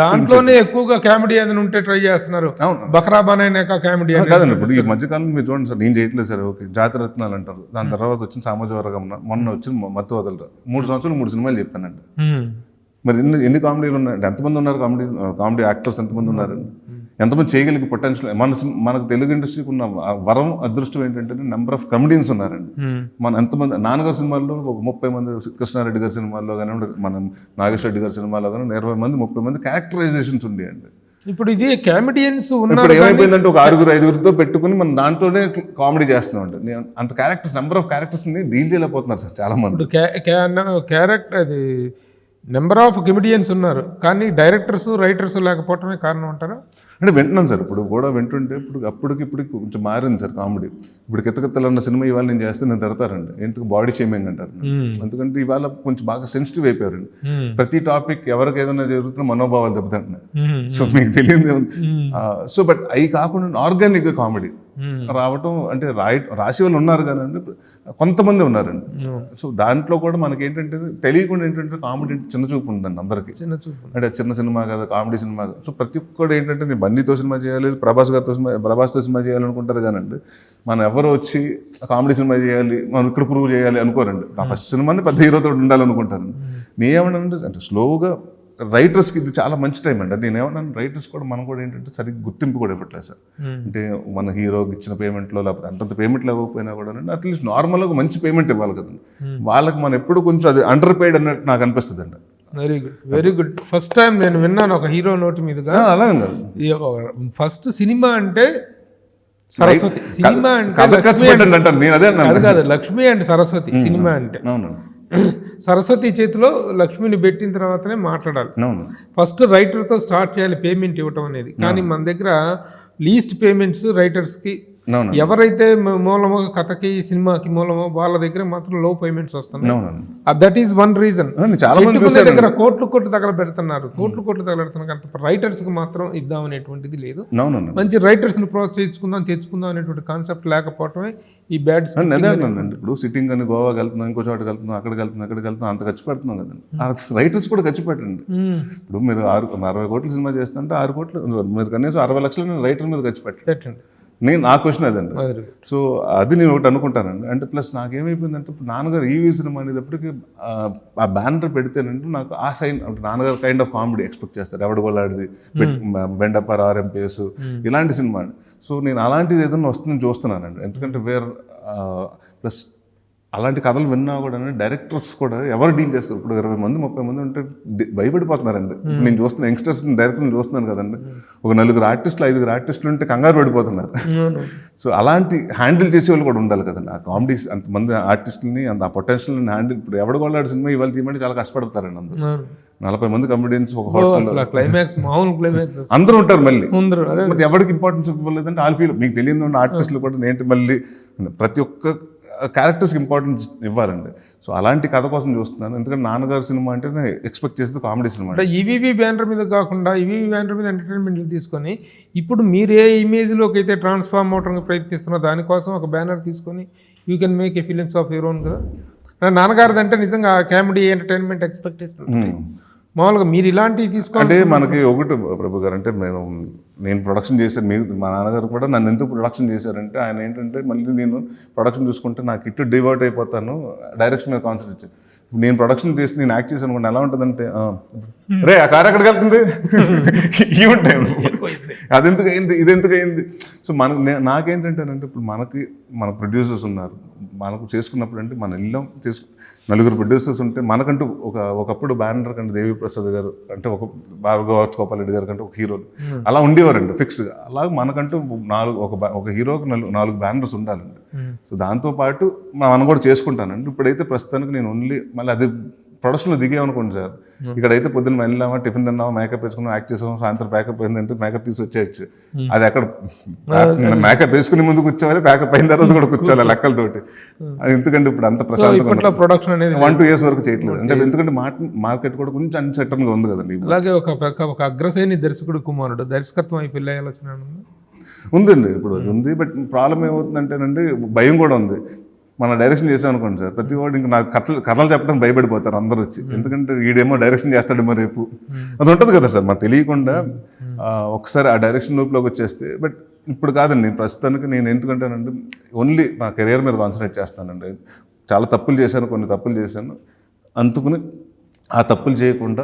దాంట్లోనే ఎక్కువగా కామెడీ ఏదైనా ఉంటే ట్రై చేస్తున్నారు. బక్రాబాన్ అయినాక కామెడీ కాదండి. ఇప్పుడు ఈ మధ్యకాలంలో మీరు చూడండి సార్, నేను చేయట్లేదు సార్, ఓకే జాతిరత్నాలు అంటారు, దాని తర్వాత వచ్చిన సామాజిక మొన్న వచ్చిన మత్తు వదలరు, 3 సంవత్సరాలు 3 సినిమాలు చెప్పానండి. మరి ఎన్ని కామెడీలు ఉన్నాయండి, ఎంతమంది ఉన్నారు కామెడీ యాక్టర్స్ ఎంతమంది ఉన్నారండి, ఎంతమంది చేయగలిగే పొటెన్షియల్. మనకు తెలుగు ఇండస్ట్రీకి ఉన్న వరం, అదృష్టం ఏంటంటే నెంబర్ ఆఫ్ కమెడియన్స్ ఉన్నారండి. మన ఎంతమంది నాన్నగారి సినిమాల్లో ఒక 30 మంది, కృష్ణారెడ్డి గారి సినిమాల్లో కానీ, మనం నాగేశ్వర రెడ్డి గారి సినిమాలో కానీ 20 మంది 30 మంది క్యారెక్టరైజేషన్స్ ఉండేయండి. ఇప్పుడు ఇది కామెడియన్స్ ఇప్పుడు ఏమైపోయిందంటే ఒక 6-5 పెట్టుకుని మనం దాంట్లోనే కామెడీ చేస్తున్నాం అండి. అంత క్యారెక్టర్స్, నెంబర్ ఆఫ్ క్యారెక్టర్స్ ని డీల్ చేయలేకపోతున్నారు సార్ చాలా మంది. క్యారెక్టర్ అది నెంబర్ ఆఫ్ కమెడియన్స్ ఉన్నారు కానీ డైరెక్టర్స్, రైటర్స్ లేకపోవటమే కారణం అంటారా? అంటే వింటున్నాను సార్, ఇప్పుడు కూడా వింటుంటే అప్పటికి కొంచెం మారింది సార్ కామెడీ. ఇప్పుడు కిత్తకిత్తలు అన్న సినిమా ఇవాళ నేను చేస్తే నేను తిడతారండి, ఎందుకు బాడీ షేమింగ్ అంటారు. ఎందుకంటే ఇవాళ కొంచెం బాగా సెన్సిటివ్ అయిపోయారండి. ప్రతి టాపిక్ ఎవరికి ఏదైనా జరుగుతున్నా మనోభావాలు దెబ్బతింటున్నాయి. సో మీకు తెలియదు. సో బట్ అవి కాకుండా ఆర్గానిక్గా కామెడీ రావటం అంటే రాసి వాళ్ళు ఉన్నారు కదండి, కొంతమంది ఉన్నారండి. సో దాంట్లో కూడా మనకి ఏంటంటే తెలియకుండా ఏంటంటే కామెడీ చిన్న చూపు ఉందండి అందరికీ. అంటే చిన్న సినిమా కదా, కామెడీ సినిమా కదా. సో ప్రతి ఒక్కటి ఏంటంటే నేను బన్నీతో సినిమా చేయాలి, ప్రభాస్తో సినిమా చేయాలనుకుంటారు కానండి, మనం ఎవరు వచ్చి కామెడీ సినిమా చేయాలి, మనం ఇక్కడ ప్రూవ్ చేయాలి అనుకోరండి. నా ఫస్ట్ సినిమాని పెద్ద హీరోతో ఉండాలనుకుంటారండి. నేనేమన్నా అంటే స్లోగా రైటర్స్కి ఇది చాలా మంచి టైం అండి. నేనేమన్నా రైటర్స్ కూడా మనం కూడా ఏంటంటే సరిగ్గా గుర్తింపు కూడా ఇవ్వట్లేదు సార్. అంటే మన హీరోకి ఇచ్చిన పేమెంట్లో లేకపోతే అంతంత పేమెంట్లు ఇవ్వకపోయినా కూడా అట్లీస్ట్ నార్మల్గా మంచి పేమెంట్ ఇవ్వాలి కదండి. వాళ్ళకి మనం ఎప్పుడు కొంచెం అది అండర్ పెయిడ్ అన్నట్టు నాకు అనిపిస్తుంది అండి. Very good, very good. First time నేను విన్నాను ఒక హీరో నోటి మీదుగా. అలాగే ఫస్ట్ సినిమా అంటే సరస్వతి, సినిమా అంటే కాదు, లక్ష్మీ అండ్ సరస్వతి సినిమా అంటే. సరస్వతి చేతిలో లక్ష్మిని పెట్టిన తర్వాతనే మాట్లాడాలి. అవును ఫస్ట్ రైటర్తో స్టార్ట్ చేయాలి పేమెంట్ ఇవ్వటం అనేది. కానీ మన దగ్గర లీస్ట్ పేమెంట్స్ రైటర్స్కి, అవును ఎవరైతే మూలమో కథకి సినిమాకి మూలమో వాళ్ళ దగ్గర మాత్రం లో పేమెంట్స్ వస్తున్నాయి. అవునండి. That is one reason. చాలా మంది పెట్టుకునే దగ్గర కోట్లు తగలబెడుతున్నారు, కోట్లు తగలబెడుతున్నారు. రైటర్స్కి మాత్రం ఇద్దాం అనేటువంటిది లేదు. అవునండి. మంచి రైటర్స్ని ప్రోత్సహించుకుందాం, తెచ్చుకుందాం అనేటువంటి కాన్సెప్ట్ లేకపోవడమే ఈ బ్యాడ్. అదేనండి, ఇప్పుడు సిట్టింగ్ అని గోవాకి వెళ్తున్నాం, ఇంకో చోటకి వెళ్తున్నాం, అక్కడికి వెళ్తున్నాం అంత ఖర్చు పెడుతున్నాం కదండి. రైటర్స్ కూడా ఖర్చు పెట్టండి. ఇప్పుడు మీరు 60 కోట్ల సినిమా చేస్తుంటే 6 కోట్లు మీరు కనీసం 60 లక్షలు రైటర్ మీద ఖర్చు పెట్టండి. నా క్వశ్చన్ అదండి. సో అది నేను ఒకటి అనుకుంటానండి. అంటే ప్లస్ నాకేమైపోయిందంటే ఇప్పుడు నాన్నగారు ఈవీ సినిమా అనేటప్పటికి ఆ బ్యానర్ పెడితేనంటే నాకు ఆ సైన్ నాన్నగారు కైండ్ ఆఫ్ కామెడీ ఎక్స్పెక్ట్ చేస్తారు. ఎవడగోలాడిది, బెండప్పర్, ఆర్ఎంపీఎస్ ఇలాంటి సినిమా. సో నేను అలాంటిది ఏదైనా వస్తుందని చూస్తున్నానండి. ఎందుకంటే ప్లస్ అలాంటి కథలు విన్నా కూడా డైరెక్టర్స్ కూడా ఎవరు డీల్ చేస్తారు. ఇప్పుడు 20 మంది 30 మంది ఉంటే భయపడిపోతున్నారండి. ఇప్పుడు నేను చూస్తున్న యంగ్స్టర్స్ డైరెక్టర్ని చూస్తున్నాను కదండి. ఒక 4 ఆర్టిస్టులు 5 ఆర్టిస్టులు ఉంటే కంగారు పడిపోతున్నారు. సో అలాంటి హ్యాండిల్ చేసే వాళ్ళు కూడా ఉండాలి కదండి. ఆ కామెడీ అంతమంది ఆర్టిస్టులని అంత ఆ పొటెన్షియల్ని హ్యాండిల్. ఇప్పుడు ఎవడగోళ్ళాడు సినిమా ఇవాళ తీయమంటే చాలా కష్టపడతారండి. అందరూ 40 మంది కమెడియన్స్ ఒక అందరూ ఉంటారు. మళ్ళీ ఎవరికి ఇంపార్టెన్స్ ఇవ్వలేదంటే ఆల్ ఫీల్ మీకు తెలియదు. ఆర్టిస్టులు కూడా ఏంటి మళ్ళీ ప్రతి ఒక్క క్యారెక్టర్స్కి ఇంపార్టెన్స్ ఇవ్వాలండి. సో అలాంటి కథ కోసం చూస్తున్నాను. ఎందుకంటే నాన్నగారు సినిమా అంటే ఎక్స్పెక్ట్ చేసేది కామెడీ సినిమా. అంటే ఈవీవీ బ్యానర్ మీద కాకుండా ఈవీవీ బ్యానర్ మీద ఎంటర్టైన్మెంట్లు తీసుకొని ఇప్పుడు మీరు ఏ ఇమేజ్లోకి అయితే ట్రాన్స్ఫార్మ్ అవడానికి ప్రయత్నిస్తున్నారో దానికోసం ఒక బ్యానర్ తీసుకొని you can make A films of your own కదా. నాన్నగారిది అంటే నిజంగా కామెడీ ఎంటర్టైన్మెంట్ ఎక్స్పెక్టేషన్. మామూలుగా మీరు ఇలాంటివి తీసుకోవాలి. అంటే మనకి ఒకటి ప్రభు గారు, అంటే నేను ప్రొడక్షన్ చేశాను. మీరు మా నాన్నగారు కూడా నన్ను ఎందుకు ప్రొడక్షన్ చేశారంటే ఆయన ఏంటంటే మళ్ళీ నేను ప్రొడక్షన్ చూసుకుంటే నాకు ఇటు డివర్ట్ అయిపోతాను, డైరెక్షన్ మీద కాన్సన్ట్రేట్. నేను ప్రొడక్షన్ చేసి నేను యాక్ట్ చేశాను అనుకోండి, ఎలా ఉంటుందంటే రే ఆ కార్ ఎక్కడికి వెళ్తుంది ఇవి ఉంటాయి, అదెందుకు అయింది, ఇది ఎందుకు అయింది. సో నాకేంటంటేనంటే ఇప్పుడు మన ప్రొడ్యూసర్స్ ఉన్నారు. మనకు చేసుకున్నప్పుడు అంటే మన ఇల్లం నలుగురు ప్రొడ్యూసర్స్ ఉంటే మనకంటూ ఒకప్పుడు బ్యానర్ కంటే దేవి ప్రసాద్ గారు అంటే ఒక గోపాల్ రెడ్డి గారు కంటే ఒక హీరోలు అలా ఉండేవారండి ఫిక్స్డ్గా. అలాగే మనకంటూ ఒక హీరోకి 4 బ్యానర్స్ ఉండాలండి. సో దాంతోపాటు మనం కూడా చేసుకుంటానండి. ఇప్పుడైతే ప్రస్తుతానికి నేను ఓన్లీ మళ్ళీ అది ప్రొడక్షన్లో దిగామనుకోండి సార్, ఇక్కడైతే పొద్దున్న వెళ్ళామా, టిఫిన్ తిన్నామా, మేకప్ వేసుకున్నాం, యాక్ట్ చేసాం, సాయంత్రం ప్యాకప్ అయిందంటే మేకప్ తీసి వచ్చేయచ్చు. అది అక్కడ మేకప్ వేసుకుని ముందు కూర్చోవాలి, ప్యాకప్ అయిన తర్వాత కూడా కూర్చోవాలి లెక్కలతోటి. అది ఎందుకంటే ఇప్పుడు అంత ప్రశాంతంగా ప్రొడక్షన్ అనేది 1-2 years వరకు చేయట్లేదు. అంటే ఎందుకంటే మార్కెట్ కూడా కొంచెం అన్సర్టన్గా ఉంది కదండి. అలాగే ఒక అగ్రశ్రేణి దర్శకుడు కుమారుడు దర్శకత్వం అయిపోయి ఆలోచన ఉందండి. ఇప్పుడు అది ఉంది. బట్ ప్రాబ్లం ఏమవుతుందంటేనండి భయం కూడా ఉంది. మన డైరెక్షన్ చేసాం అనుకోండి సార్, ప్రతి వాడు ఇంకా నాకు కథలు చెప్పడం భయపడిపోతారు అందరూ వచ్చి. ఎందుకంటే వీడేమో డైరెక్షన్ చేస్తాడేమో రేపు, అది ఉంటుంది కదా సార్. మనకు తెలియకుండా ఒకసారి ఆ డైరెక్షన్ లూప్లోకి వచ్చేస్తే. బట్ ఇప్పుడు కాదండి, ప్రస్తుతానికి నేను ఎందుకంటేనండి ఓన్లీ నా కెరియర్ మీద కాన్సన్ట్రేట్ చేస్తానండి. చాలా తప్పులు చేశాను, కొన్ని తప్పులు చేశాను, అందుకుని ఆ తప్పులు చేయకుండా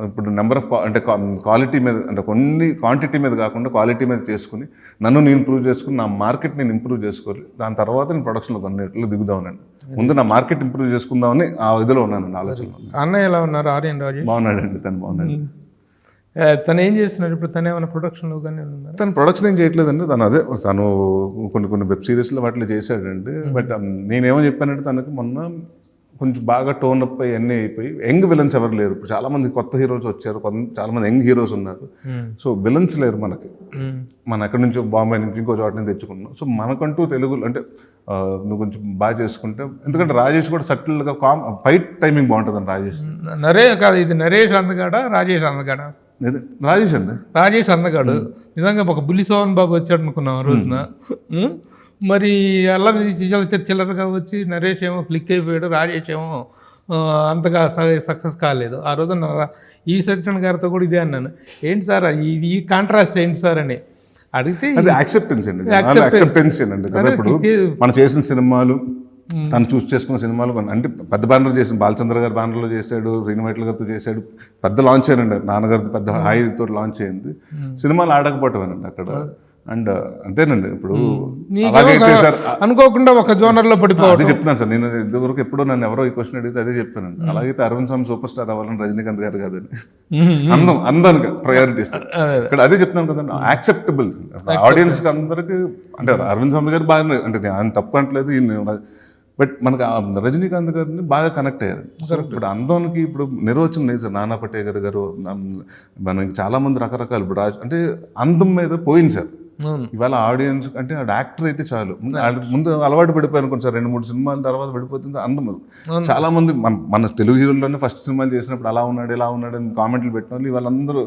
ఇప్పుడు నెంబర్ ఆఫ్ అంటే క్వాలిటీ మీద అంటే కొన్ని క్వాంటిటీ మీద కాకుండా క్వాలిటీ మీద చేసుకుని నన్ను నేను ఇంప్రూవ్ చేసుకుని నా మార్కెట్ నేను ఇంప్రూవ్ చేసుకోవాలి. దాని తర్వాత నేను ప్రొడక్షన్లో కొన్నిట్లో దిగుదామనండి. ముందు నా మార్కెట్ ఇంప్రూవ్ చేసుకుందామని ఆ ఇదిలో ఉన్నానండి, ఆలోచనలో. అన్నయ్య ఎలా ఉన్నారు? ఆర్యన్ రాజు బాగున్నాడండి, తను బాగున్నాడు. తను ఏం చేస్తున్నాడు ఇప్పుడు? తను ఏమైనా ప్రొడక్షన్లో కానీ తను ప్రొడక్షన్ ఏం చేయట్లేదండి. తను కొన్ని వెబ్ సిరీస్లో వాటిలో చేశాడండి. బట్ నేనేమో చెప్పానంటే తనకి మొన్న కొంచెం బాగా టోన్ అప్ అయ్యి అన్నీ అయిపోయి యంగ్ విలన్స్ ఎవరు లేరు. ఇప్పుడు చాలామంది కొత్త హీరోస్ వచ్చారు, చాలామంది యంగ్ హీరోస్ ఉన్నారు. సో విలన్స్ లేరు మనకి. మనం ఎక్కడి నుంచో బాంబే నుంచి ఇంకో చోట నుంచి తెచ్చుకున్నాం. సో మనకంటూ తెలుగు అంటే నువ్వు కొంచెం బాగా చేసుకుంటే, ఎందుకంటే రాజేష్ కూడా సటిల్గా ఫైట్ టైమింగ్ బాగుంటుందండి. నరేష్ అందగాడా రాజేష్ అందగాడా? రాజేష్ అండి, రాజేష్ అందగాడు. నిజంగా ఒక బుల్లి సోహన్ బాబు వచ్చాడు అనుకున్నాం ఆ రోజున. మరి అల్లరి చిల్లరగా వచ్చి నరేష్ ఏమో క్లిక్ అయిపోయాడు, రాజేష్ ఏమో అంతగా సక్సెస్ కాలేదు. ఆ రోజు ఈ సత్యనారాయణ గారితో కూడా ఇదే అన్నాను, ఏంటి సార్ ఈ కాంట్రాస్ట్ ఏంటి సార్ అని అడిగితే యాక్సెప్టెన్స్ అండి. యాక్సెప్టెన్స్ అండి కదా. ఇప్పుడు మనం చేసిన సినిమాలు, తను చూస్ చేసుకున్న సినిమాలు అంటే పెద్ద బ్యానర్ చేసిన బాలచంద్ర గారి బ్యానర్లో చేశాడు, శ్రీనివైట్ల గారితో చేశాడు. పెద్ద లాంచ్ అయ్యానండి, నాన్నగారితో పెద్ద హాయితో లాంచ్ అయింది. సినిమాలు ఆడకపోవటమేనండి అక్కడ. అండ్ అంతేనండి. ఇప్పుడు అనుకోకుండా ఒక జోనర్లో పడిపోవాలి. అదే చెప్తున్నాను సార్. నేను ఇదివరకు ఎప్పుడో నన్ను ఎవరో ఈ క్వశ్చన్ అడిగితే అదే చెప్పానండి. అలాగైతే అరవింద్ స్వామి సూపర్ స్టార్ అవ్వాలని రజనీకాంత్ గారు కాదండి, అందానికి ప్రయారిటీ ఇస్తారు ఇక్కడ. అదే చెప్తున్నాను కదండి, యాక్సెప్టబుల్ ఆడియన్స్కి అందరికి. అంటే అరవింద్ స్వామి గారు బాగా, అంటే ఆయన తప్పు అంటలేదు, బట్ మనకు రజనీకాంత్ గారిని బాగా కనెక్ట్ అయ్యారు. సో ఇప్పుడు అందరికి ఇప్పుడు నిర్వచనం లేదు సార్. నానా పటేకర్ గారు, మనకి చాలా మంది రకరకాలు ఇప్పుడు అంటే అందం మీద పోయింది సార్. ఇవాళ ఆడియన్స్ అంటే ఆ యాక్టర్ అయితే చాలు, ముందు అలవాటు పడిపోయాను కొంచెం 2-3 సినిమాల తర్వాత పడిపోతుంది అందం. చాలా మంది మన తెలుగు హీరోల్లోనే ఫస్ట్ సినిమాలు చేసినప్పుడు అలా ఉన్నాడు ఇలా ఉన్నాడు అని కామెంట్లు పెట్టిన వాళ్ళు వాళ్ళందరూ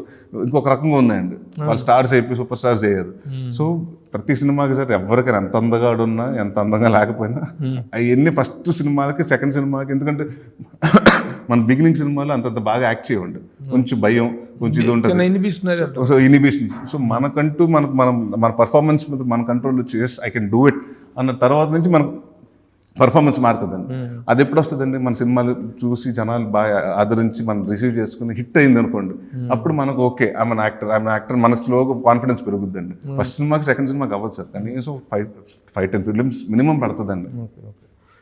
ఇంకొక రకంగా ఉన్నాయండి. వాళ్ళు స్టార్స్ అయిపోయి సూపర్ స్టార్స్ అయ్యారు. సో ప్రతి సినిమాకి సార్ ఎవరికైనా ఎంత అందంగా ఉన్నా ఎంత అందంగా లేకపోయినా అవన్నీ ఫస్ట్ సినిమాలకి సెకండ్ సినిమాకి, ఎందుకంటే మన బిగినింగ్ సినిమాలో అంతంత బాగా యాక్ట్ చేయండి, కొంచెం భయం కొంచెం ఇది ఉంటుంది, సో ఇనిబిషన్స్. సో మనకంటూ మన పర్ఫార్మెన్స్ మీద మన కంట్రోల్ వచ్చి yes I can do it అన్న తర్వాత నుంచి మనకు పర్ఫార్మెన్స్ మారుతుందండి. అది ఎప్పుడు వస్తుందండి, మన సినిమాలు చూసి జనాలు బాగా ఆదరించి మనం రిసీవ్ చేసుకుని హిట్ అయింది అనుకోండి, అప్పుడు మనకు ఓకే ఐఎమ్ యాక్టర్ మనకు స్లోగా కాన్ఫిడెన్స్ పెరుగుద్దండి. ఫస్ట్ సినిమాకి సెకండ్ సినిమాకి అవ్వదు సార్, కనీసం 5-10 ఫిలిమ్స్ మినిమం పడుతుందండి.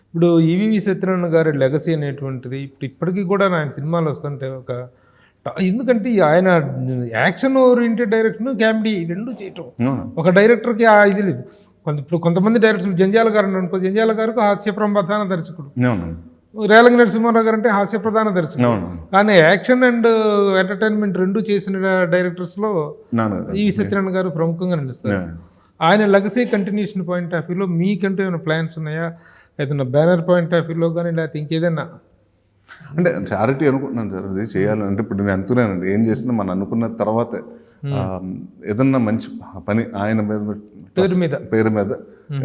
ఇప్పుడు ఈవీవి సత్యనారాయణ గారి లెగసీ అనేటువంటిది ఇప్పటికీ కూడా ఆయన సినిమాలు వస్తుంటే ఎందుకంటే ఆయన యాక్షన్ ఓరియంటెడ్ డైరెక్షన్ కామెడీ రెండు చేయటం ఒక డైరెక్టర్కి ఇది లేదు. ఇప్పుడు కొంతమంది డైరెక్టర్స్ జంజాల గారు అనుకో, జంజాల గారికి హాస్య ప్రధాన దర్శకుడు, రేలంగి నరసింహారావు గారు అంటే హాస్య ప్రధాన దర్శకుడు, కానీ యాక్షన్ అండ్ ఎంటర్టైన్మెంట్ రెండు చేసిన డైరెక్టర్స్లో ఈవి సత్యనారాయణ గారు ప్రముఖంగా నిలుస్తారు. ఆయన లెగసీ కంటిన్యూషన్ పాయింట్ ఆఫ్ వ్యూలో మీకంటూ ఏమైనా ప్లాన్స్ ఉన్నాయా, ఏదైనా బ్యానర్ పాయింట్ ఆఫ్ వ్యూలో కానీ లేకపోతే ఇంకేదైనా? అంటే చారిటీ అనుకుంటున్నాను సార్, అది చేయాలి అంటే ఇప్పుడు నేను అనుకున్నానండి, ఏం చేసినా మనం అనుకున్న తర్వాత ఏదన్నా మంచి పని ఆయన పేరు మీద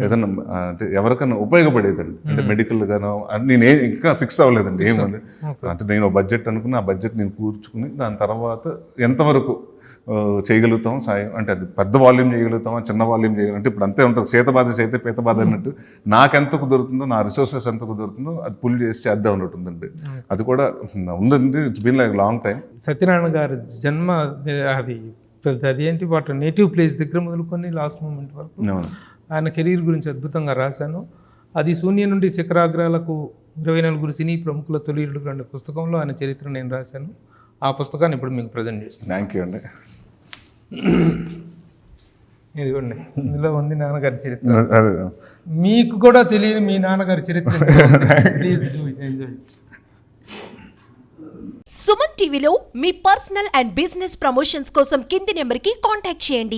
ఏదన్నా అంటే ఎవరికైనా ఉపయోగపడేదండి, అంటే మెడికల్ గానో నేను ఇంకా ఫిక్స్ అవ్వలేదండి ఏమంది. అంటే నేను బడ్జెట్ అనుకుని ఆ బడ్జెట్ నేను కూర్చుకుని దాని తర్వాత ఎంతవరకు చేయగలుగుతాం సాయం, అంటే అది పెద్ద వాల్యూమ్ చేయగలుగుతామా చిన్న వాల్యూమ్ చేయగలుగుతాం, అంటే ఇప్పుడు అంతే ఉంటుంది, చేతబాధ చేతే పీతబాధ అన్నట్టు నాకెంత కుదురుతుందో నా రిసోర్సెస్ ఎంత కుదురుతుందో అది పుల్ చేసి చేద్దాం ఉంటుందండి. అది కూడా ఉందండి, it's been like long time. Satyanarayana గారి జన్మ అదేంటి వాటి నేటివ్ ప్లేస్ దగ్గర మొదలుకొని లాస్ట్ మూమెంట్ వరకు ఆయన కెరీర్ గురించి అద్భుతంగా రాశాను. అది శూన్యం నుండి శిఖరాగ్రాలకు 24 సినీ ప్రముఖుల తొలిరుడు అనే పుస్తకంలో ఆయన చరిత్ర నేను రాశాను. ఆ పుస్తకాన్ని ఇప్పుడు మీకు ప్రజెంట్ చేస్తాను. థ్యాంక్ యూ అండి. ఇదిగోండి, ఇందులో ఉంది నాన్నగారి చరిత్ర. మీకు కూడా తెలియని మీ నాన్నగారి చరిత్ర. Please do it, enjoy it. Suman టీవీలో మీ పర్సనల్ అండ్ బిజినెస్ ప్రమోషన్స్ కోసం కింది నెంబర్కి కాంటాక్ట్ చేయండి.